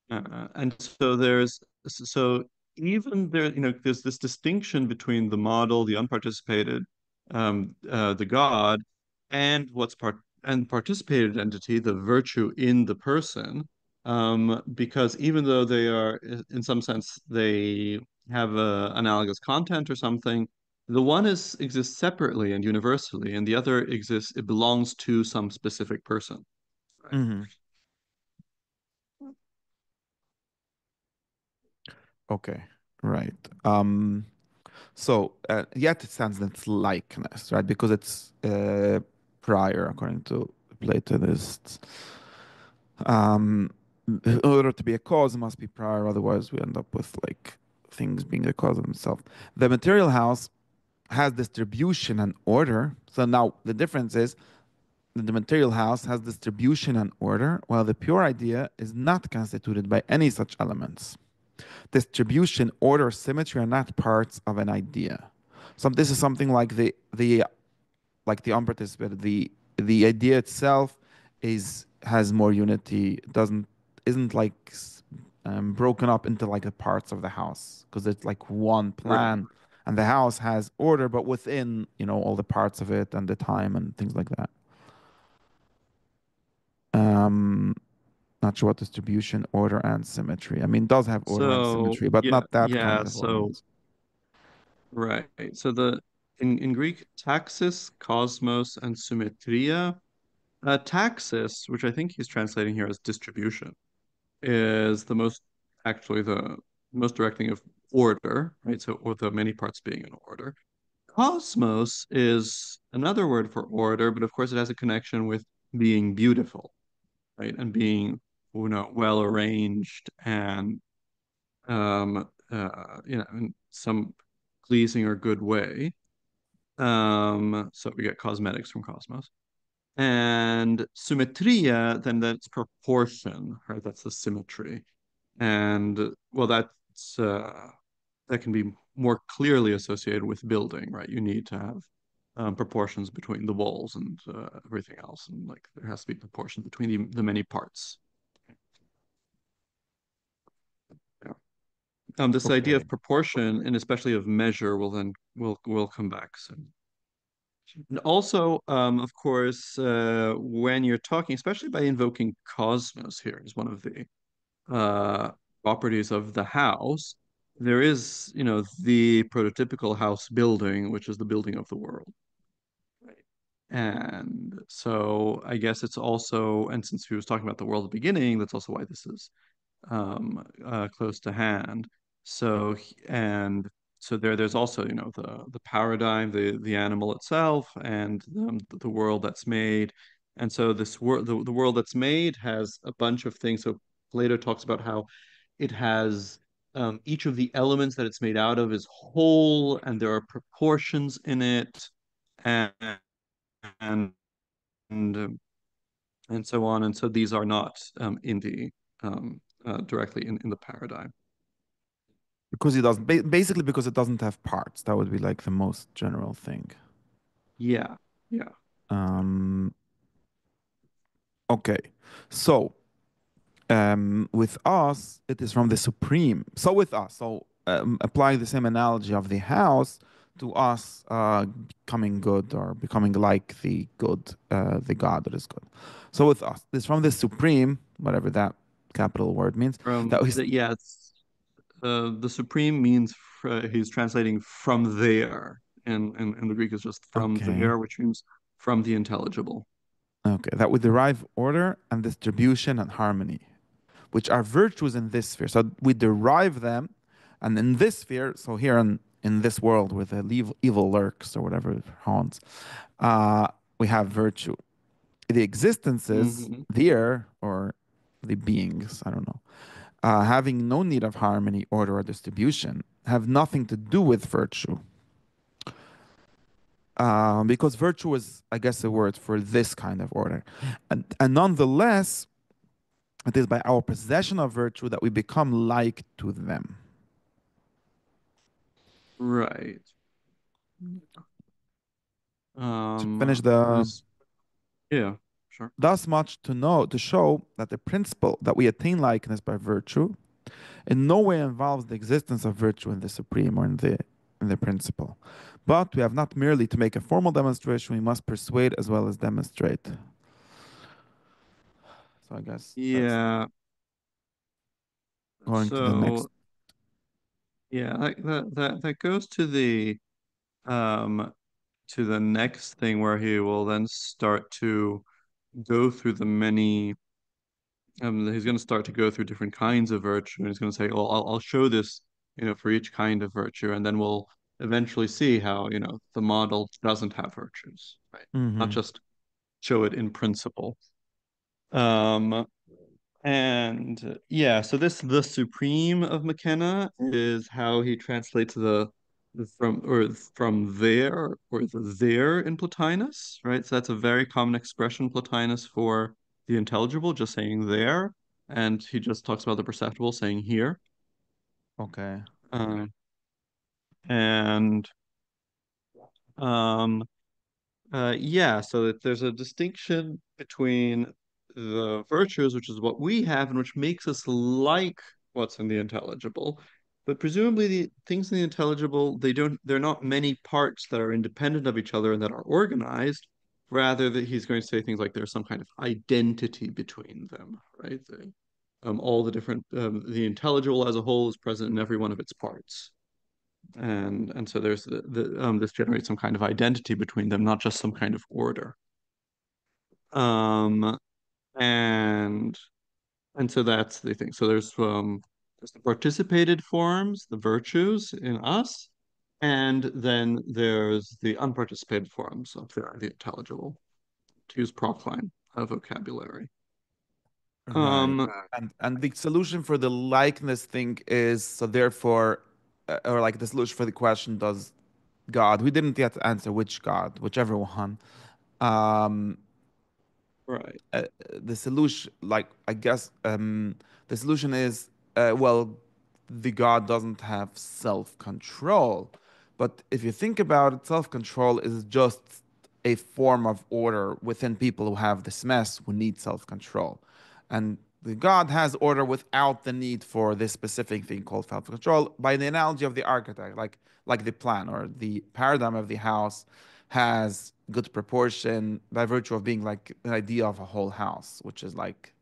Right. And so so even there, there's this distinction between the model, the unparticipated, the God, and what's participated entity, the virtue in the person, because even though they are, in some sense, they have a analogous content or something, the one is exists separately and universally, and the other exists, it belongs to some specific person, right? Hmm. Okay. Right. Yet it stands in its likeness, right? Because it's prior, according to Platonists. Um, in order to be a cause, it must be prior. Otherwise, we end up with like things being the cause of themselves. The material house has distribution and order. So now the difference is that the material house has distribution and order, while the pure idea is not constituted by any such elements. Distribution, order, symmetry are not parts of an idea. So this is something like the unparticipated. The idea itself is has more unity. Doesn't isn't like broken up into like the parts of the house because it's like one Right. plan, and the house has order, but within all the parts of it and the time and things like that. Um, Not sure what distribution, order, and symmetry. I mean, it does have order and So symmetry, but yeah, not that yeah. kind of So organs. right. So in Greek, taxis, cosmos, and symmetria. Taxis, which I think he's translating here as distribution, is the most direct thing of order, right? So or the many parts being in order. Cosmos is another word for order, but of course it has a connection with being beautiful, right? And being, well arranged and in some pleasing or good way. So we get cosmetics from cosmos. And symmetria, then that's proportion, right? That's the symmetry. And well, that can be more clearly associated with building, right? You need to have proportions between the walls and everything else, and like there has to be proportion between the many parts. Yeah. This idea Okay. of proportion and especially of measure will come back soon. And also, of course, when you're talking, especially by invoking cosmos here is one of the uh, properties of the house. There is, the prototypical house building, which is the building of the world. Right. And so I guess it's also, and since he was talking about the world at the beginning, that's also why this is close to hand. And so there's also, the paradigm, the animal itself, and the world that's made. And so this world, the world that's made has a bunch of things. So Plato talks about how it has each of the elements that it's made out of is whole, and there are proportions in it, and and and, and so on. And so these are not directly in the paradigm. Because it doesn't, basically because it doesn't have parts. That would be like the most general thing. Yeah, yeah. Um, okay. So, With us, it is from the supreme. So with us, so applying the same analogy of the house to us becoming good or becoming like the good, the God that is good. So with us, this from the supreme, whatever that capital word means. From That was yeah, it's the supreme means he's translating from there, and the Greek is just from okay. there, which means from the intelligible. Okay, that we derive order and distribution and harmony, which are virtues in this sphere. So we derive them, and in this sphere, so here in this world where the evil lurks or whatever it haunts, uh, we have virtue. The existences Hmm. there, or the beings, I don't know, having no need of harmony, order, or distribution, have nothing to do with virtue. Because virtue is, I guess, a word for this kind of order. And nonetheless, it is by our possession of virtue that we become like to them. Right. To finish This, yeah, sure. thus much to know, to show that the principle that we attain likeness by virtue in no way involves the existence of virtue in the supreme or in the principle. But we have not merely to make a formal demonstration, we must persuade as well as demonstrate. So I guess that's Yeah. going to the next. So yeah, that goes um to the next thing where he will then start to go through the many he's going to start to go through different kinds of virtue, and he's going to say, well, I'll show this, for each kind of virtue, and then we'll eventually see how, the model doesn't have virtues, right? Not Hmm. just show it in principle. Um, And yeah, so this the supreme of McKenna is how he translates the from there or the there in Plotinus, right? So that's a very common expression, Plotinus, for the intelligible, just saying there, and he just talks about the perceptible saying here. Okay. Uh, and um yeah, so that there's a distinction between the virtues, which is what we have and which makes us like what's in the intelligible. But presumably the things in the intelligible, they're not many parts that are independent of each other and that are organized. Rather that he's going to say things like there's some kind of identity between them, right? All the different the intelligible as a whole is present in every one of its parts, and so there's this generates some kind of identity between them, not just some kind of order. Um, and and so that's the thing. So there's the participated forms, the virtues in us, and then there's the unparticipated forms of the intelligible, to use Procline vocabulary. Right. Um, And the solution for the likeness thing is so therefore, or like the solution for the question, does God, we didn't yet answer which God, whichever one. Um, right. the solution, like I guess, the solution is, well, the God doesn't have self-control. But if you think about it, self-control is just a form of order within people who have this mess who need self-control. And the God has order without the need for this specific thing called self-control. By the analogy of the architect, like the plan or the paradigm of the house has good proportion by virtue of being like an idea of a whole house, which is like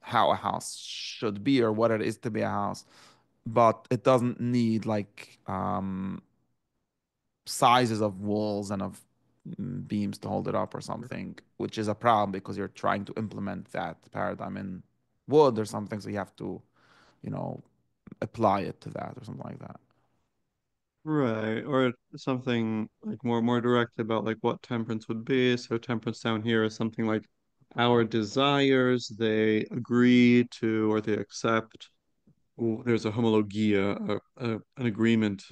how a house should be or what it is to be a house. But it doesn't need like sizes of walls and of beams to hold it up or something, which is a problem because you're trying to implement that paradigm in wood or something. So you have to, you know, apply it to that or something like that. Right, or something like more direct about like what temperance would be. So temperance down here is something like our desires, they agree to or they accept. There's a homologia, an agreement,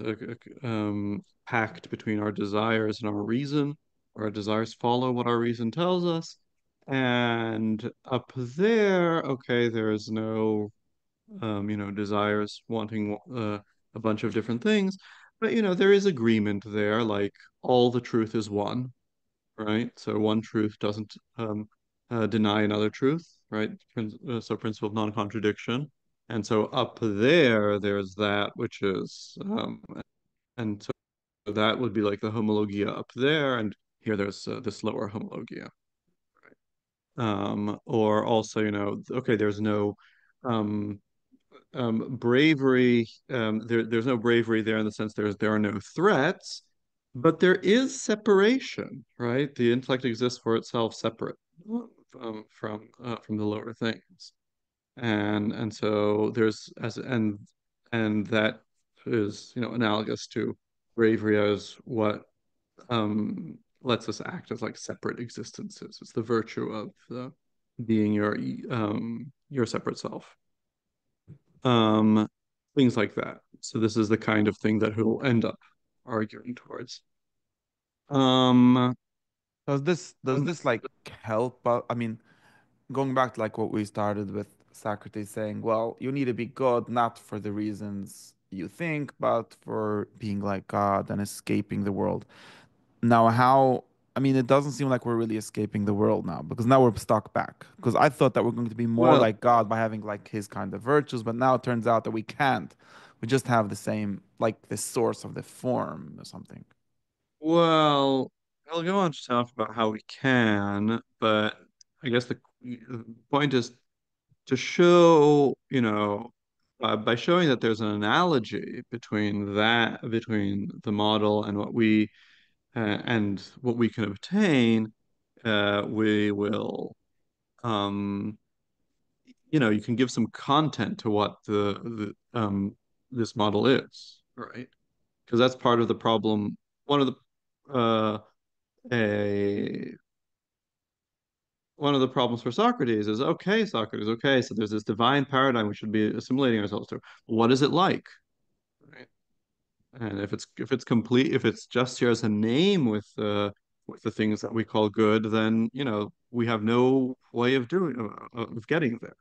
pact between our desires and our reason. Our desires follow what our reason tells us. And up there, okay, there's no desires wanting a bunch of different things. But, there is agreement there, like all the truth is one, right? So one truth doesn't deny another truth, right? So principle of non-contradiction. And so up there, there's that which is, and so that would be like the homologia up there, and here there's this lower homologia. Or also, okay, there's no um, bravery. There's no bravery there in the sense there are no threats, but there is separation, right? The intellect exists for itself, separate from the lower things, and so there's as and that is analogous to bravery as what lets us act as like separate existences. It's the virtue of being your separate self. Um, Things like that. So this is the kind of thing that he'll end up arguing towards. Um, Does this like help? I mean, going back to like what we started with Socrates saying, well, you need to be good not for the reasons you think, but for being like God and escaping the world. Now, how, I mean, it doesn't seem like we're really escaping the world now because now we're stuck back. Because I thought that we're going to be more well, like God by having like his kind of virtues, but now it turns out that we can't. We just have the same, like the source of the form or something. well, I'll go on to talk about how we can, but I guess the point is to show, by showing that there's an analogy between the model and what we can obtain, we will, um, you can give some content to what this model is, right? Because that's part of the problem. One of the a one of the problems for Socrates is, okay, Socrates, okay, so there's this divine paradigm we should be assimilating ourselves to. What is it like? Right? And if it's complete, if it's just here as a name with the things that we call good, then we have no way of getting there.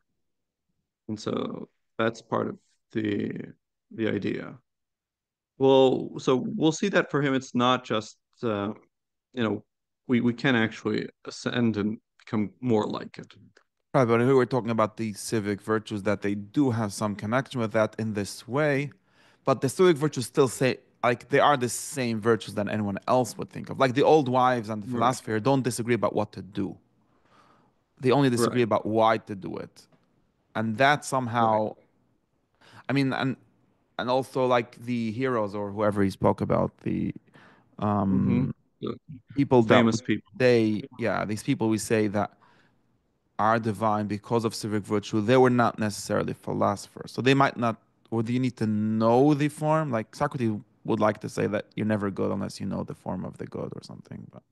And so that's part of the idea. Well, so we'll see that for him, it's not just you know we can actually ascend and become more like it. Right, but if we were talking about the civic virtues, that they do have some connection with that in this way, but the civic virtues still say, like, they are the same virtues that anyone else would think of. Like the old wives and the Right, philosopher don't disagree about what to do. They only disagree right, about why to do it. And that right. somehow, I mean, and also like the heroes or whoever he spoke about, the Hmm. um The, people the that we famous people. say, yeah, these people we say that are divine because of civic virtue, they were not necessarily philosophers. So they might not, or do you need to know the form? Like Socrates would like to say that you're never good unless you know the form of the good or something. But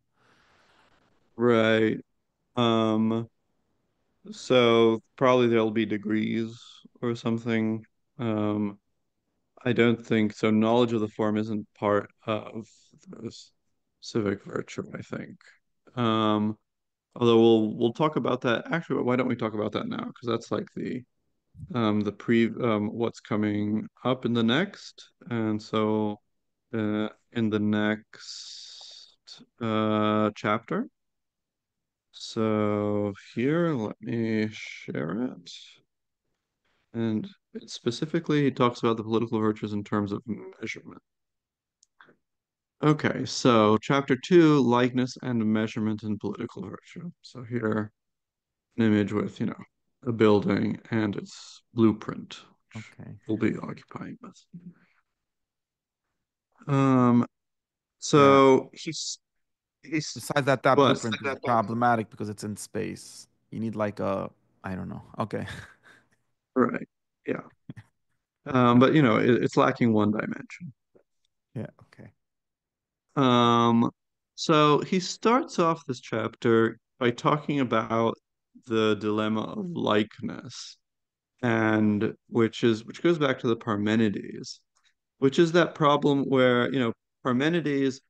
Right. Um, so probably there'll be degrees or something. Um, I don't think so. Knowledge of the form isn't part of this civic virtue, I think. Um, Although we'll talk about that. Actually, why don't we talk about that now? Because that's like the pre what's coming up in the next. And so in the next chapter. So here, let me share it. And specifically, he talks about the political virtues in terms of measurement. Okay, so chapter 2, likeness and measurement in political virtue. So here, an image with, a building and its blueprint, which okay, we'll be occupying with. Um, yeah. so he's Besides that, that what? blueprint is problematic because it's in space. You need like a, I don't know. Okay. Right. Yeah. But it's lacking one dimension. Yeah. Okay. Um, so he starts off this chapter by talking about the dilemma of likeness, and which goes back to the Parmenides, which is that problem where, Parmenides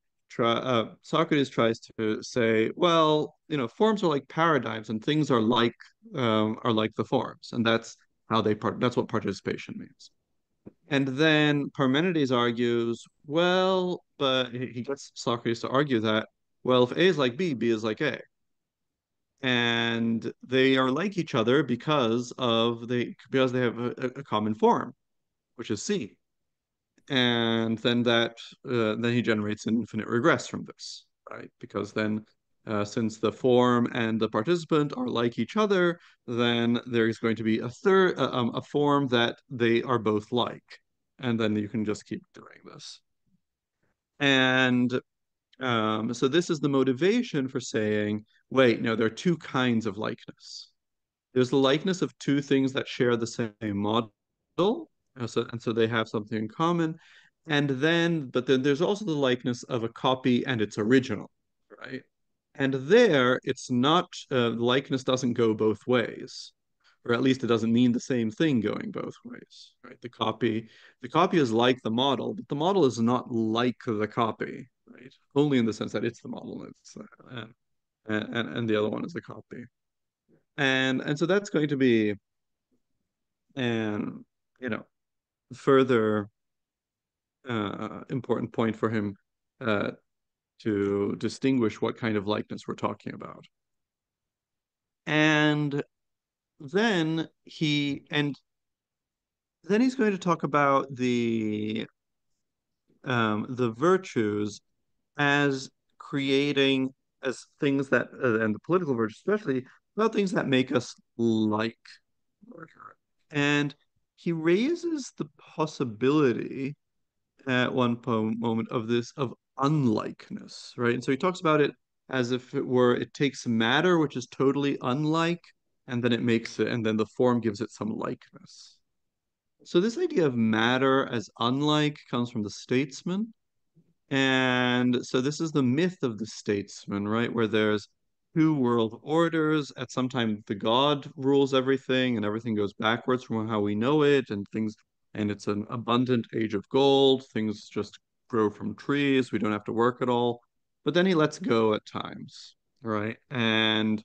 Socrates tries to say, well, forms are like paradigms and things are like the forms, and that's what participation means. And then Parmenides argues, well, but he gets Socrates to argue that, well, if A is like B, B is like A. and they are like each other because they have a common form, which is C. And then he generates an infinite regress from this, right? Because then since the form and the participant are like each other, then there's going to be a form that they are both like, and then you can just keep doing this. And so this is the motivation for saying, wait, no, there are two kinds of likeness. There's the likeness of two things that share the same model, and so they have something in common. But then there's also the likeness of a copy and its original, right? And there, it's not, likeness doesn't go both ways, or at least it doesn't mean the same thing going both ways, right? The copy is like the model, but the model is not like the copy, right? Only in the sense that it's the model, and the other one is the copy. And so that's going to be an, you know, further important point for him uh, to distinguish what kind of likeness we're talking about. And then he's going to talk about the virtues as creating as things that and the political virtues especially about things that make us like murder. And he raises the possibility at moment of this of unlikeness, right? And so he talks about it as if it takes matter, which is totally unlike, and then and then the form gives it some likeness. So this idea of matter as unlike comes from the statesman. And so this is the myth of the statesman, right? Where there's two world orders. At some time, the God rules everything, and everything goes backwards from how we know it, and it's an abundant age of gold. Things just grow from trees. We don't have to work at all. But then he lets go at times, right? And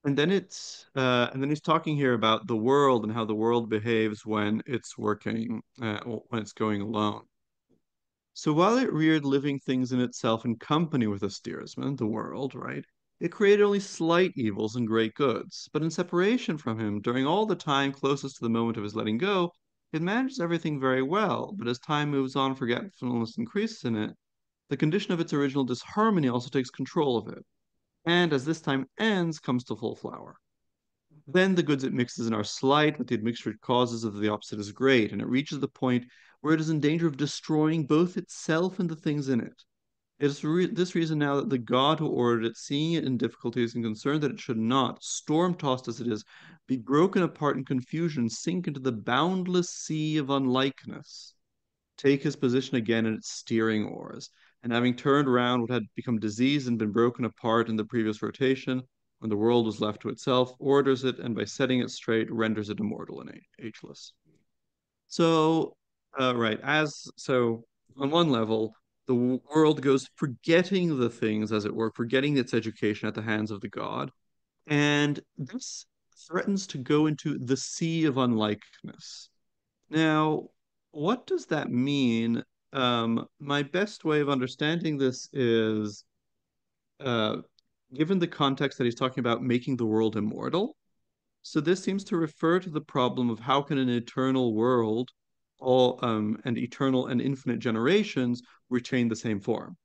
then he's talking here about the world and how the world behaves when it's when it's going alone. So while it reared living things in itself in company with the steersman, the world, right, it created only slight evils and great goods. But in separation from him, during all the time closest to the moment of his letting go, it manages everything very well. But as time moves on, forgetfulness increases in it. The condition of its original disharmony also takes control of it. And as this time ends, comes to full flower. Then the goods it mixes in are slight, but the admixture it causes of the opposite is great, and it reaches the point where it is in danger of destroying both itself and the things in it. It is for this reason now that the God who ordered it, seeing it in difficulties and concerned that it should not, storm-tossed as it is, be broken apart in confusion, sink into the boundless sea of unlikeness, take his position again in its steering oars, and having turned round what had become diseased and been broken apart in the previous rotation, when the world was left to itself, orders it, and by setting it straight, renders it immortal and ageless. So, right, on one level, the world goes forgetting the things, as it were, forgetting its education at the hands of the god, and this threatens to go into the sea of unlikeness. Now, what does that mean? My best way of understanding this is, uh, given the context that he's talking about making the world immortal. So this seems to refer to the problem of how can an eternal world, and eternal and infinite generations retain the same form.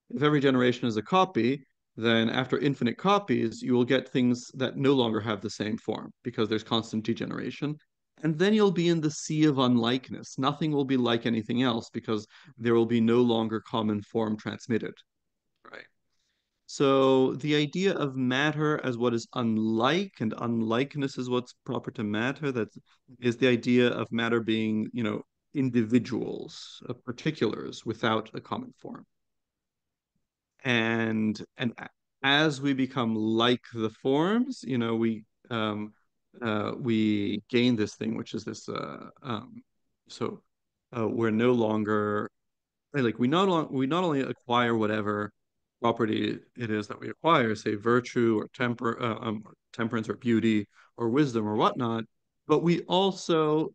If every generation is a copy, then after infinite copies, you will get things that no longer have the same form because there's constant degeneration. And then you'll be in the sea of unlikeness. Nothing will be like anything else because there will be no longer common form transmitted, right? So the idea of matter as what is unlike and unlikeness is what's proper to matter, that is the idea of matter being, individuals, particulars without a common form. And as we become like the forms, we gain this thing, which is this so we're no longer like we not only acquire whatever property it is that we acquire, say virtue or temperance or beauty or wisdom or whatnot, but we also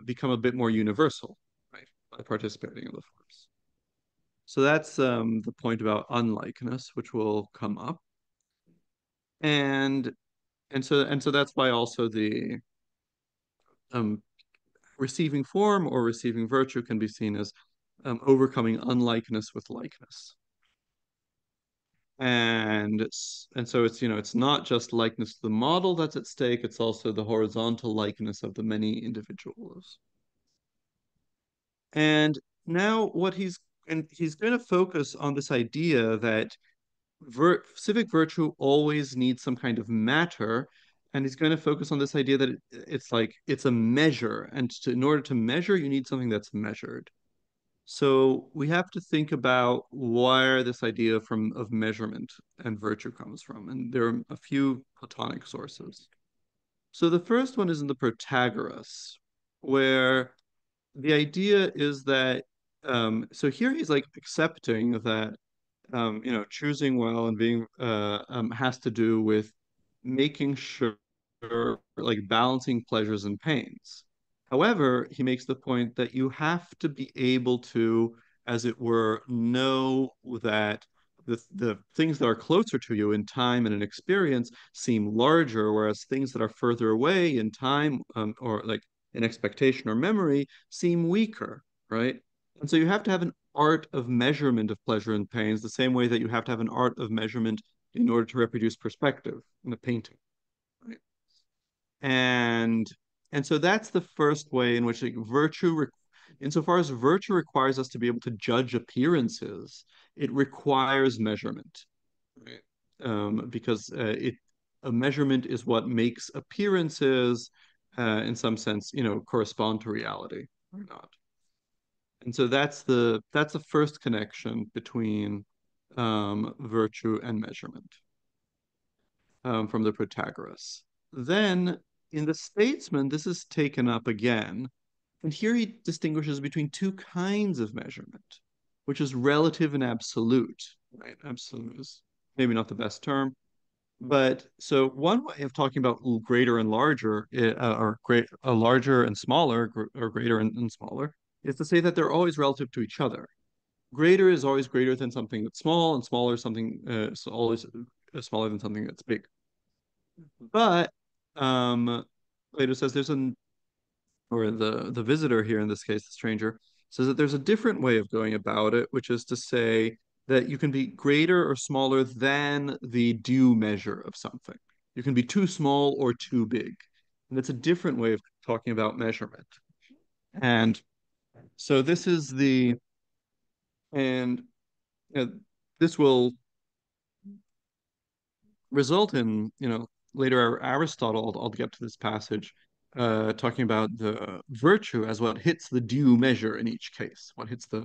become a bit more universal, right, by participating in the forms. So that's the point about unlikeness, which will come up. And and so that's why also the um, receiving form or receiving virtue can be seen as overcoming unlikeness with likeness. And so it's it's not just likeness to the model that's at stake, it's also the horizontal likeness of the many individuals. And now he's going to focus on this idea that civic virtue always needs some kind of matter, and he's going to focus on this idea that it's like it's a measure, and in order to measure, you need something that's measured. So we have to think about where this idea of measurement and virtue comes from, and there are a few Platonic sources. So the first one is in the Protagoras, where the idea is that so here he's like accepting that choosing well and being has to do with making sure, like balancing pleasures and pains. However, he makes the point that you have to be able to, as it were, know that the things that are closer to you in time and in experience seem larger, whereas things that are further away in time or like in expectation or memory seem weaker, right? And so you have to have an art of measurement of pleasure and pains, the same way that you have to have an art of measurement in order to reproduce perspective in a painting, right? And and so that's the first way in which like, insofar as virtue requires us to be able to judge appearances, it requires measurement, right? Because it a measurement is what makes appearances, in some sense, correspond to reality or not. And so that's the first connection between virtue and measurement from the Protagoras. Then in the Statesman, this is taken up again, and here he distinguishes between two kinds of measurement, which is relative and absolute. Right? Absolute is maybe not the best term, but so one way of talking about greater and larger, or larger and smaller, or greater and smaller, is to say that they're always relative to each other. Greater is always greater than something that's small, and smaller is something is always smaller than something that's big. But Plato says or the visitor here in this case, the stranger, says that there's a different way of going about it, which is to say that you can be greater or smaller than the due measure of something. You can be too small or too big. And it's a different way of talking about measurement. And so this is the, and uh, this will result in, later Aristotle, I'll get to this passage, talking about the virtue as what hits the due measure in each case, what hits the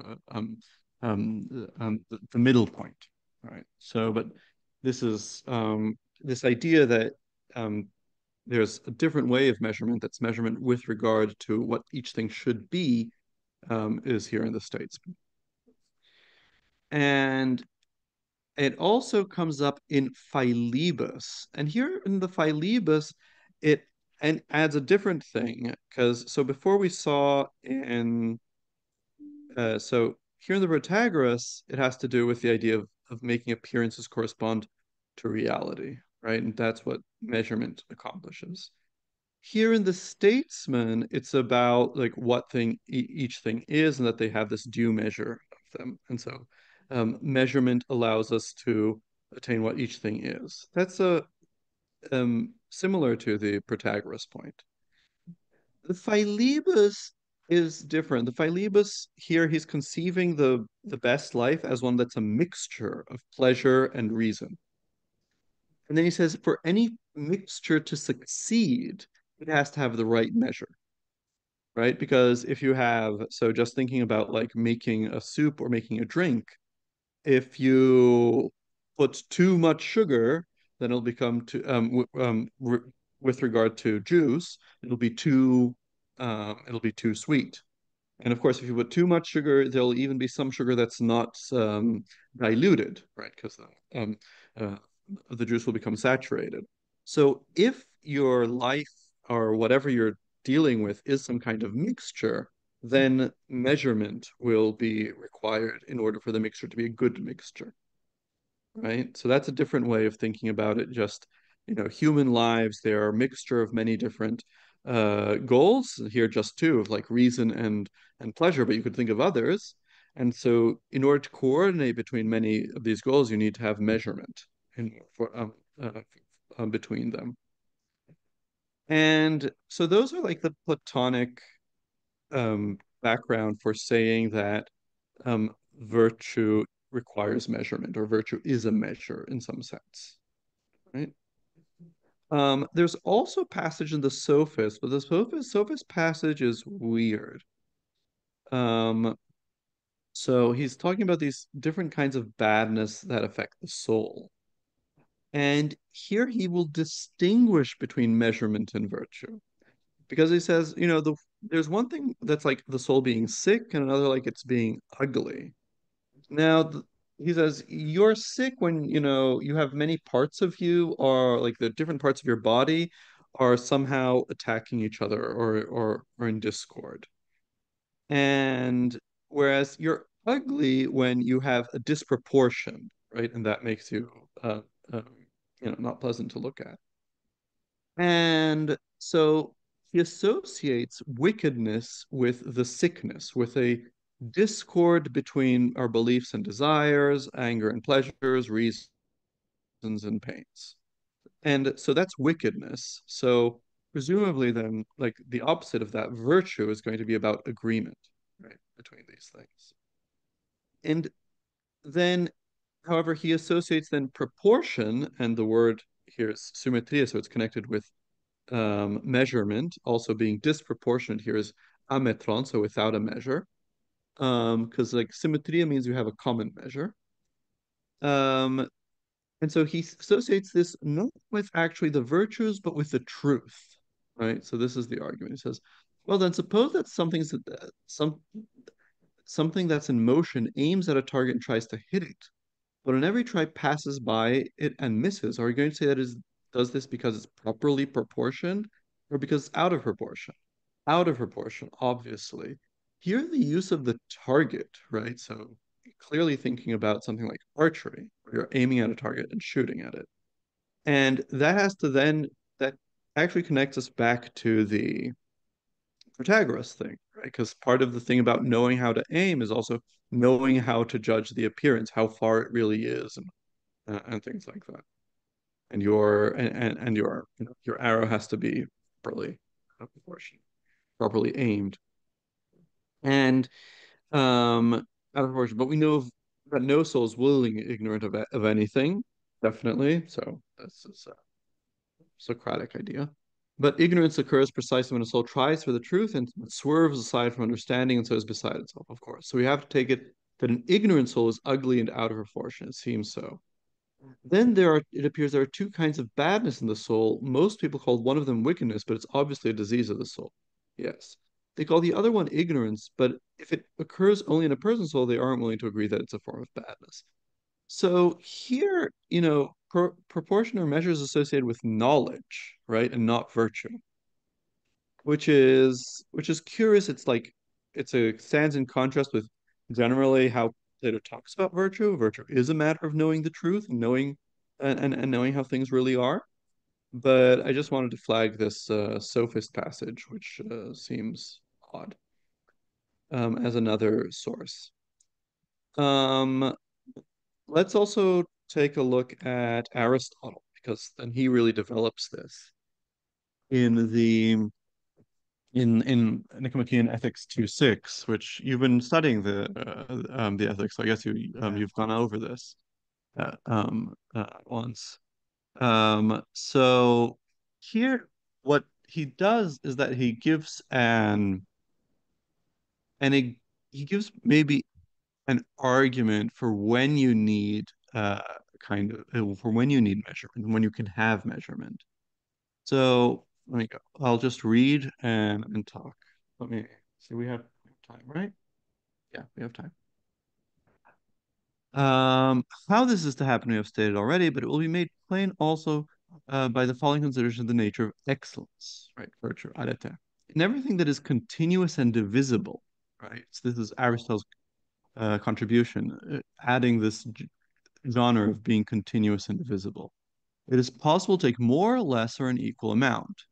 middle point, right? So, but this is this idea that um, there's a different way of measurement that's measurement with regard to what each thing should be is here in the States. And it also comes up in Philebus. And here in the Philebus, it and adds a different thing. Because so before we saw in so here in the Protagoras, it has to do with the idea of making appearances correspond to reality, right? And that's what measurement accomplishes. Here in the Statesman, it's about like what thing each thing is and that they have this due measure of them. And so measurement allows us to attain what each thing is. That's a similar to the Protagoras point. The Philebus is different. The Philebus here, he's conceiving the best life as one that's a mixture of pleasure and reason. And then he says, for any mixture to succeed, it has to have the right measure, right? Because if you have, so just thinking about like making a soup or making a drink, if you put too much sugar, then it'll become too, with regard to juice, it'll be too sweet. And of course, if you put too much sugar, there'll even be some sugar that's not diluted, right? Because uh, the juice will become saturated. So if your life or whatever you're dealing with is some kind of mixture, then measurement will be required in order for the mixture to be a good mixture, right? So that's a different way of thinking about it. Just human lives, they are a mixture of many different goals. Here, just two of like reason and pleasure, but you could think of others. And so, in order to coordinate between many of these goals, you need to have measurement uh, between them. And so, those are like the Platonic background for saying that virtue requires measurement, or virtue is a measure in some sense, right? There's also a passage in the Sophist, but the Sophist passage is weird. Um, so he's talking about these different kinds of badness that affect the soul. And here he will distinguish between measurement and virtue. Because he says, there's one thing that's like the soul being sick, and another like it's being ugly. Now, he says you're sick when, you have many parts of you, or like the different parts of your body are somehow attacking each other, or in discord. And whereas you're ugly when you have a disproportion, right? And that makes you, uh, uh, not pleasant to look at. And so he associates wickedness with the sickness, with a discord between our beliefs and desires, anger and pleasures, reasons and pains. And so that's wickedness. So presumably then, like the opposite of that, virtue is going to be about agreement, right, between these things. And then, however, he associates then proportion, and the word here is symmetria, so it's connected with measurement, also being disproportionate here is ametron, so without a measure. Because like symmetria means you have a common measure. Um, and so he associates this not with actually the virtues, but with the truth, right? So this is the argument. He says, well, then suppose that something that's in motion aims at a target and tries to hit it, but on every try passes by it and misses. Are you going to say that is does this because it's properly proportioned, or because it's out of proportion? Out of proportion, obviously. Here, the use of the target, right? So clearly thinking about something like archery, where you're aiming at a target and shooting at it. And that actually connects us back to the Protagoras thing, right? Because part of the thing about knowing how to aim is also knowing how to judge the appearance, how far it really is, and things like that. And your arrow has to be properly proportioned, properly aimed, and out of proportion. But we know that no soul is willing ignorant of anything, definitely. So this is a Socratic idea. But ignorance occurs precisely when a soul tries for the truth and swerves aside from understanding, and so is beside itself, of course. So we have to take it that an ignorant soul is ugly and out of proportion. It seems so. Then it appears there are two kinds of badness in the soul. Most people call one of them wickedness, but it's obviously a disease of the soul. Yes. They call the other one ignorance, but if it occurs only in a person's soul, they aren't willing to agree that it's a form of badness. So here, proportion or measure is associated with knowledge, right, and not virtue, which is curious. It's like stands in contrast with generally how Plato talks about virtue. Virtue is a matter of knowing the truth and and knowing how things really are. But I just wanted to flag this sophist passage, which seems odd, as another source. Um, let's also take a look at Aristotle, because then he really develops this in in Nicomachean Ethics 2:6, which you've been studying the ethics. So I guess Yeah. you've gone over this once. So here, what he does is that he gives and he gives maybe an argument for when you need for when you need measurement and when you can have measurement. So let me go. I'll just read and talk. Let me see. We have time, right? Yeah, we have time. How this is to happen, we have stated already, but it will be made plain also by the following consideration of the nature of excellence, right? Virtue, arete. In everything that is continuous and divisible, right? So this is Aristotle's contribution, adding this genre of being continuous and divisible. It is possible to take more, less, or an equal amount.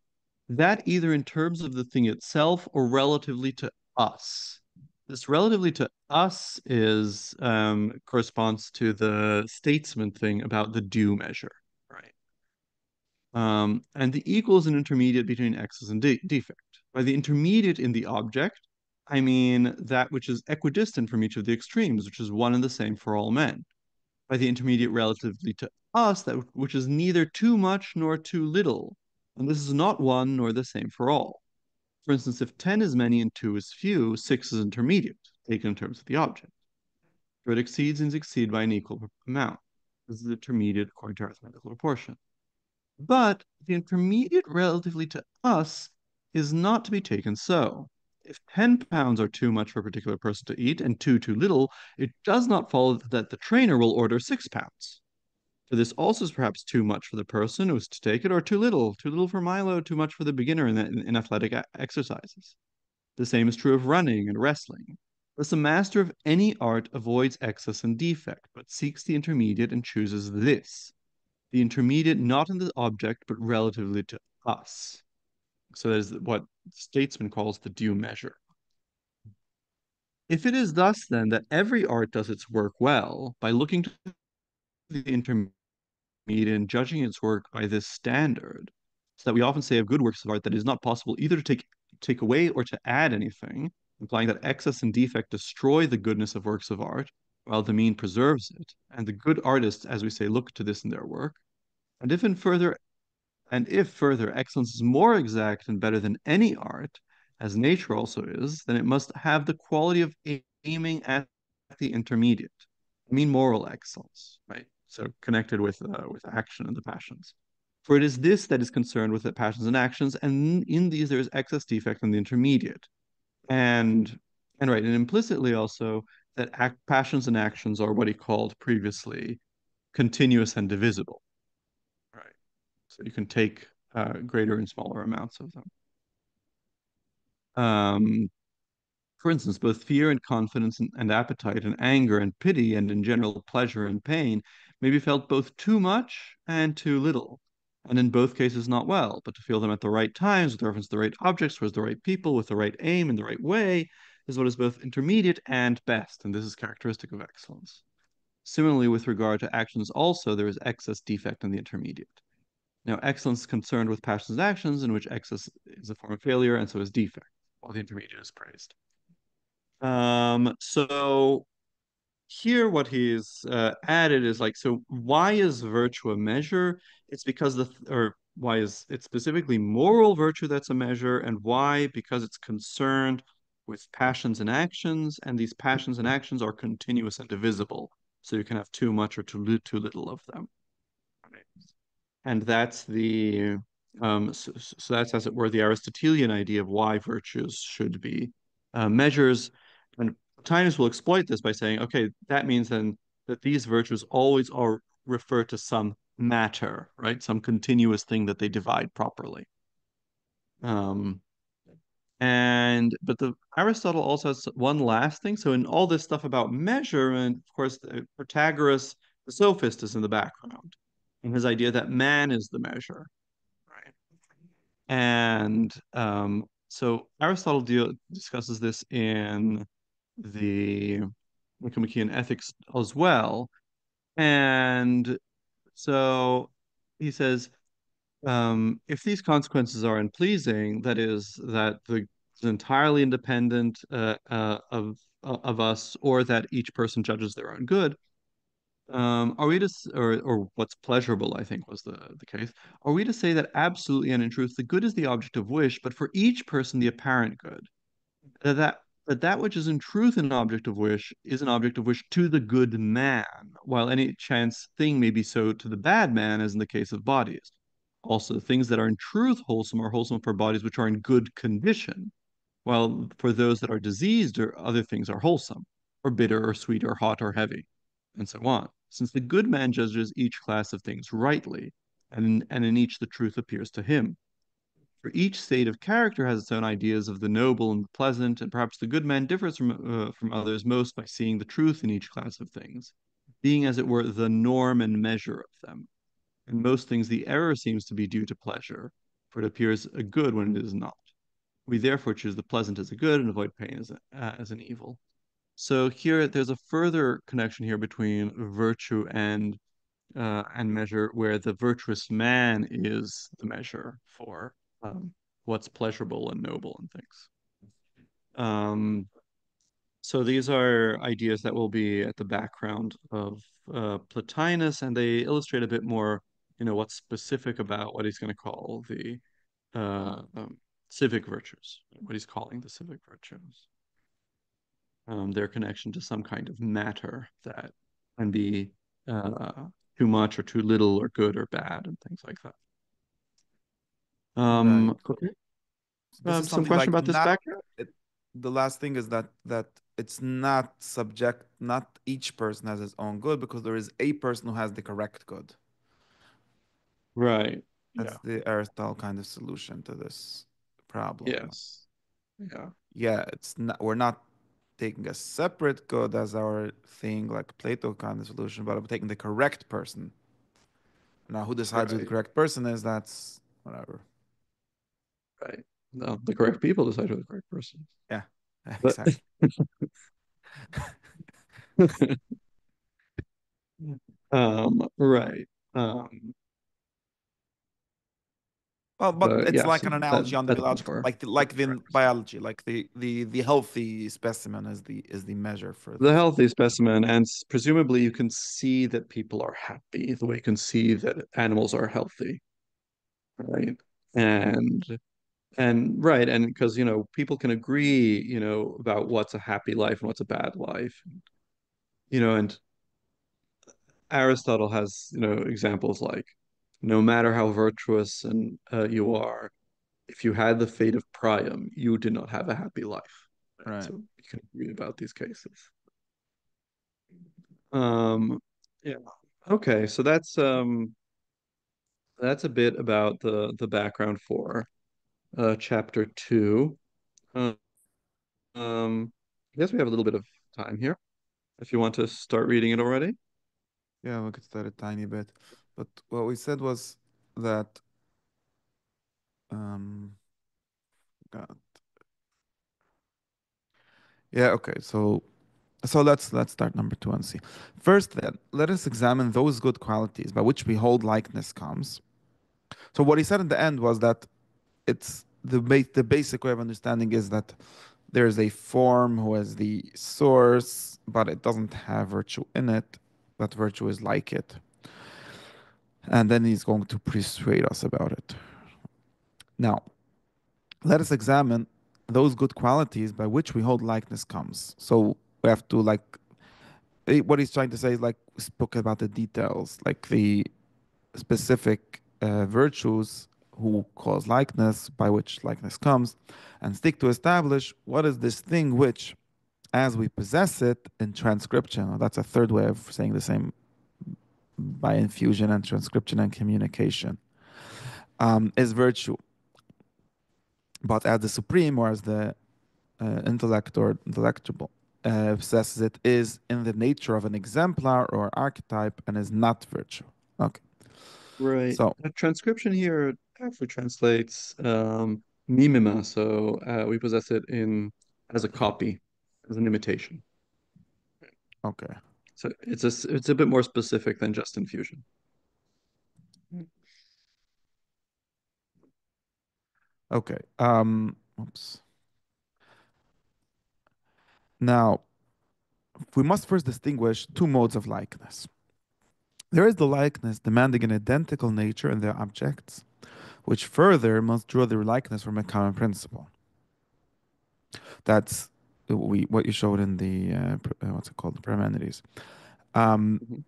That either in terms of the thing itself or relatively to us. This relatively to us is corresponds to the statesman thing about the due measure, right? And the equal is an intermediate between excess and defect. By the intermediate in the object, I mean that which is equidistant from each of the extremes, which is one and the same for all men. By the intermediate relatively to us, that which is neither too much nor too little, and this is not one nor the same for all. For instance, if 10 is many and 2 is few, 6 is intermediate, taken in terms of the object. So it exceeds and is exceeded by an equal amount. This is intermediate according to arithmetical proportion. But the intermediate relatively to us is not to be taken so. If 10 pounds are too much for a particular person to eat and 2 too little, it does not follow that the trainer will order 6 pounds. For this also is perhaps too much for the person who is to take it, or too little for Milo, too much for the beginner in athletic exercises. The same is true of running and wrestling. Thus, the master of any art avoids excess and defect, but seeks the intermediate and chooses this, the intermediate not in the object, but relatively to us. So that is what statesman calls the due measure. If it is thus, then, that every art does its work well, by looking to the intermediate and judging its work by this standard, so that we often say of good works of art that it is not possible either to take away or to add anything, implying that excess and defect destroy the goodness of works of art, while the mean preserves it. And the good artists, as we say, look to this in their work. And if in further And if further excellence is more exact and better than any art, as nature also is, then it must have the quality of aiming at the intermediate. I mean moral excellence, right? So connected with action and the passions. For it is this that is concerned with the passions and actions, and in these there is excess defect in the intermediate. And and right, and implicitly also that passions and actions are what he called previously continuous and divisible. Right. So you can take greater and smaller amounts of them. Um, for instance, both fear and confidence and appetite and anger and pity and in general pleasure and pain may be felt both too much and too little, and in both cases not well, but to feel them at the right times with reference to the right objects, towards the right people, with the right aim in the right way, is what is both intermediate and best, and this is characteristic of excellence. Similarly, with regard to actions also, there is excess defect in the intermediate. Now, excellence is concerned with passions and actions, in which excess is a form of failure, and so is defect, while the intermediate is praised. So here what he's added is like, so why is virtue a measure? It's because or why is it specifically moral virtue that's a measure, and why? Because it's concerned with passions and actions, and these passions and actions are continuous and divisible. So you can have too much or too little of them. Right? And that's so that's, as it were, the Aristotelian idea of why virtues should be measures. And Plotinus will exploit this by saying, okay, that means then that these virtues always are refer to some matter, right? Some continuous thing that they divide properly. Um, but the Aristotle also has one last thing. So in all this stuff about measurement, of course, Protagoras, the sophist, is in the background, and his idea that man is the measure, right? And so Aristotle discusses this in the Nicomachean Ethics as well. And so he says, if these consequences are unpleasing, that is, that the is entirely independent of us, or that each person judges their own good, are we to, or what's pleasurable, I think was the case, are we to say that absolutely and in truth the good is the object of wish, but for each person the apparent good? That that, that which is in truth an object of wish is an object of wish to the good man, while any chance thing may be so to the bad man, as in the case of bodies. Also, things that are in truth wholesome are wholesome for bodies which are in good condition, while for those that are diseased or other things are wholesome, or bitter, or sweet, or hot, or heavy, and so on. Since the good man judges each class of things rightly, and in each the truth appears to him. For each state of character has its own ideas of the noble and the pleasant, and perhaps the good man differs from others most by seeing the truth in each class of things, being as it were the norm and measure of them. In most things, the error seems to be due to pleasure, for it appears a good when it is not. We therefore choose the pleasant as a good and avoid pain as an evil. So here, there's a further connection here between virtue and measure, where the virtuous man is the measure for what's pleasurable and noble and things. Um, so these are ideas that will be at the background of Plotinus, and they illustrate a bit more, what's specific about what he's going to call the uh, um, civic virtues, what he's calling the civic virtues, their connection to some kind of matter that can be uh, too much or too little or good or bad and things like that. Right. Okay. So this is Some something question like about this not background? it, the last thing is that it's not subject, not each person has his own good because there is a person who has the correct good. Right. That's Yeah. the Aristotle kind of solution to this problem. Yes. Yeah. Yeah, it's not we're not taking a separate good as our thing like Plato kind of solution, but I'm taking the correct person. Now who decides who the Right. correct person is, that's whatever. Right. No, the correct people decide who the correct person is. Yeah, But exactly. right. Um, Well, but but it's yeah, like so an that analogy on the that's biological, before like the the correct person. biology, like the healthy specimen is the measure for The this. healthy specimen, and presumably you can see that people are happy the way you can see that animals are healthy, right? And right, and because people can agree, about what's a happy life and what's a bad life, and Aristotle has, examples like, no matter how virtuous and you are, if you had the fate of Priam, you did not have a happy life. Right? Right. So you can agree about these cases. Um, yeah. Okay, so that's a bit about the background for chapter two. Um, I guess we have a little bit of time here if you want to start reading it already. Yeah, we could start a tiny bit, but what we said was that um, God. Yeah, okay. So let's start number two and see. First, then, let us examine those good qualities by which we hold likeness comes. So what he said in the end was that it's the basic way of understanding is that there's a form who is the source, but it doesn't have virtue in it, but virtue is like it. And then he's going to persuade us about it. Now, let us examine those good qualities by which we hold likeness comes. So we have to like what he's trying to say is like we spoke about the details, like the specific virtues who cause likeness, by which likeness comes, and seek to establish what is this thing which, as we possess it in transcription, that's a third way of saying the same by infusion and transcription and communication, is virtue. But as the supreme or as the intellect or intellectual possesses it is in the nature of an exemplar or archetype and is not virtue. Okay. Right. So, Transcription here actually translates mimima, so we possess it in as a copy, as an imitation. okay. So it's a bit more specific than just infusion. Okay. Oops. Now, we must first distinguish two modes of likeness. There is the likeness demanding an identical nature in their objects, which further must draw their likeness from a common principle. That's what you showed in the what's it called, the Parmenides. Um, Mhm.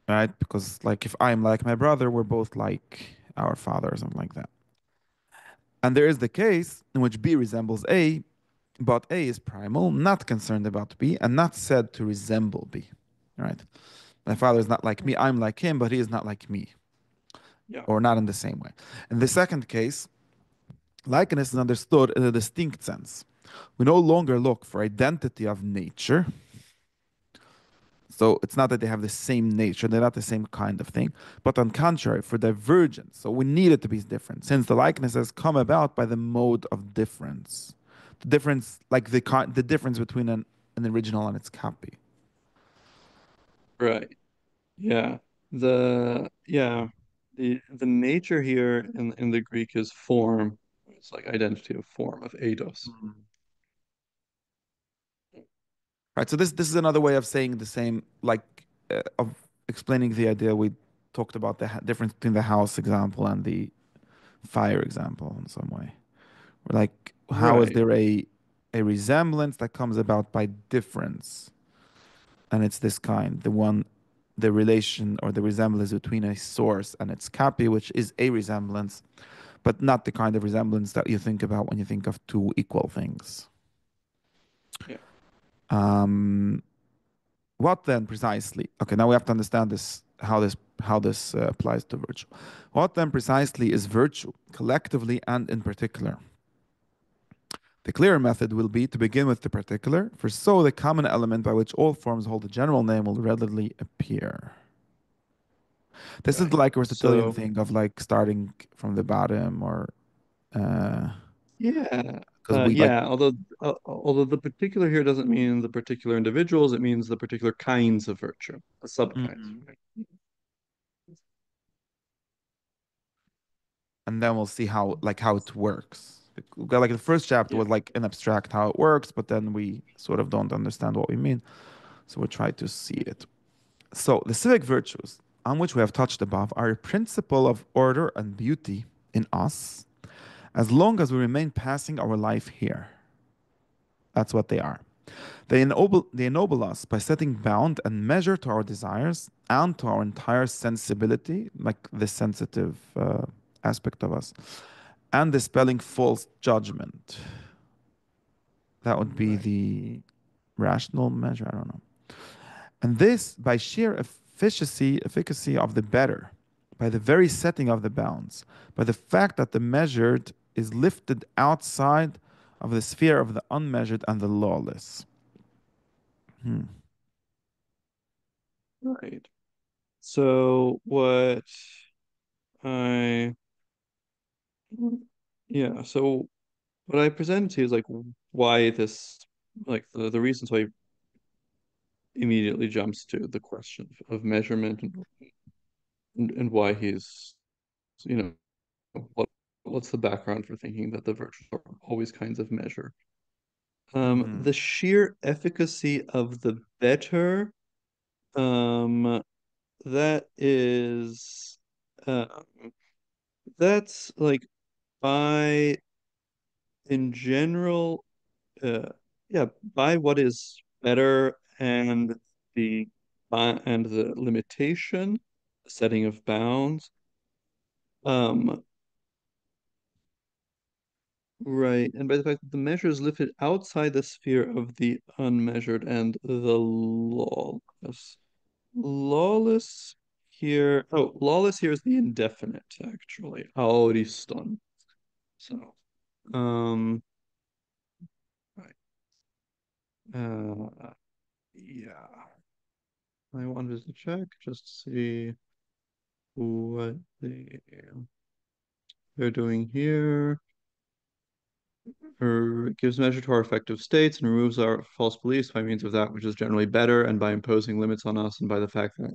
right? Because like if I'm like my brother, we're both like our father or something like that. And there is the case in which B resembles A, but A is primal, not concerned about B, and not said to resemble B. Right? My father is not like me, I'm like him, but he is not like me, Yeah. or not in the same way. In the second case, likeness is understood in a distinct sense. We no longer look for identity of nature, So it's not that they have the same nature, they're not the same kind of thing, but on contrary, for divergence. So we need it to be different, since the likeness has come about by the mode of difference. The difference, like the difference between an original and its copy. Right. Yeah. Yeah. The nature here in the Greek is form. It's like identity of form of eidos. Mm. Right. So this is another way of saying the same, like of explaining the idea we talked about the difference between the house example and the fire example in some way. Like, how is Right. there a resemblance that comes about by difference? And it's this kind, the relation or the resemblance between a source and its copy, which is a resemblance, but not the kind of resemblance that you think about when you think of two equal things. Yeah. Um, what then precisely? Okay, now we have to understand this, how this applies to virtue. What then precisely is virtue, collectively and in particular? The clearer method will be to begin with the particular, for so the common element by which all forms hold a general name will readily appear. This is Right. like Aristotelian So thing of like starting from the bottom, or yeah. because we like. Yeah. Although the particular here doesn't mean the particular individuals, it means the particular kinds of virtue, the subkinds. Mhm. Right? And then we'll see how it works. Like the first chapter Yeah. was like an abstract how it works, but then we sort of don't understand what we mean, so we'll try to see it. So the civic virtues on which we have touched above are a principle of order and beauty in us, as long as we remain passing our life here. That's what they are. They ennoble us by setting bound and measure to our desires and to our entire sensibility, like the sensitive aspect of us, and dispelling false judgment. That would be Right. the rational measure. I don't know. And this by sheer efficacy of the better, by the very setting of the bounds, by the fact that the measured is lifted outside of the sphere of the unmeasured and the lawless. Hmm. Right. So what I yeah, so what I presented to you is like why this like the reasons why he immediately jumps to the question of measurement and why he's you know what what's the background for thinking that the virtues are always kinds of measure. Mhm. The sheer efficacy of the better, um, that is uh, that's like by in general uh, yeah, by what is better the and the limitation, setting of bounds. Um, right, and by the fact that the measure is lifted outside the sphere of the unmeasured and the lawless. Lawless lawless here is the indefinite, actually. Aoriston. So, um, right. Yeah. I wanted to check just to see what they're doing here. Or it gives measure to our affective states and removes our false beliefs by means of that which is generally better and by imposing limits on us and by the fact that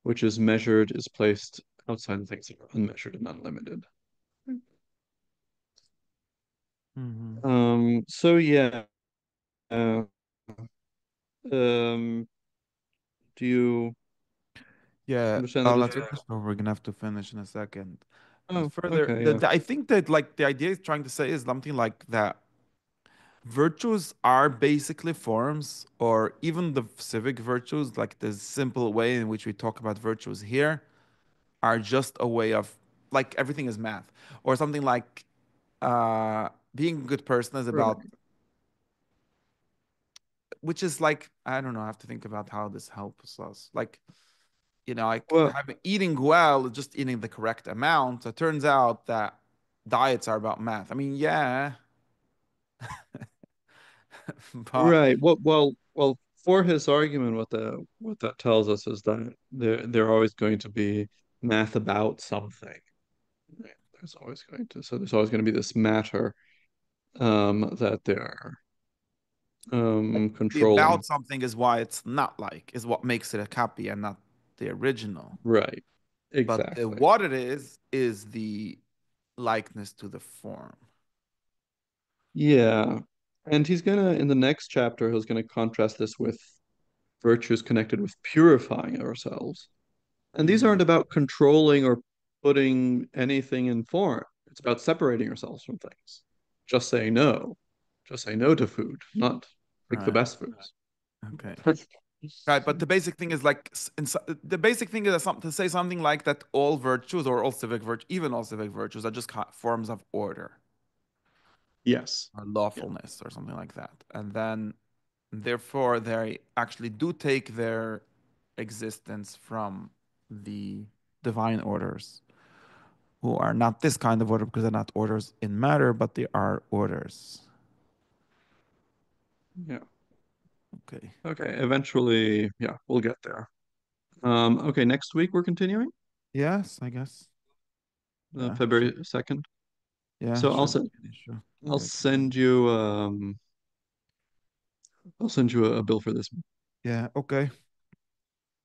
which is measured is placed outside of things that are unmeasured and unlimited. Mhm. So yeah, uh, um, do you Yeah, understand the let's difference? finish. Or we're gonna have to finish in a second. But Oh, further, okay, yeah. I think that like the idea is trying to say is something like that. Virtues are basically forms, or even the civic virtues, like the simple way in which we talk about virtues here, are just a way of like everything is math, or something like being a good person is about, Right. which is like I don't know. I have to think about how this helps us. Like like Well, having eating well, just eating the correct amount. It turns out that diets are about math. I mean, yeah, but right. Well, for his argument, what that tells us is that they're always going to be math about something. Right? There's always going to be this matter that they're Like the controlling. about something is why it's not like, is what makes it a copy and not the original. Right. But the Exactly. what it is the likeness to the form. Yeah. And he's gonna in the next chapter he's gonna contrast this with virtues connected with purifying ourselves. And these Mm, aren't about controlling or putting anything in form. It's about separating ourselves from things. Just say no. Just say no to food, not pick the right. best foods. Okay. Right, but the basic thing is like the basic thing is to say something like that all virtues or all civic virtues, even all civic virtues, are just forms of order Yes. or Yeah. lawfulness or something like that. And then therefore they actually do take their existence from the divine orders, who are not this kind of order because they're not orders in matter, but they are orders. Yeah. Okay. Okay. Eventually, yeah, we'll get there. Okay, next week we're continuing, Yes, I guess. Yeah, February 2nd. yeah, So should be an issue. I'll Yeah, keep going. send you I'll send you a bill for this. Yeah, okay.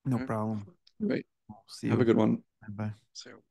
No Okay. problem. Great. See Have a you. good one. Bye. See you.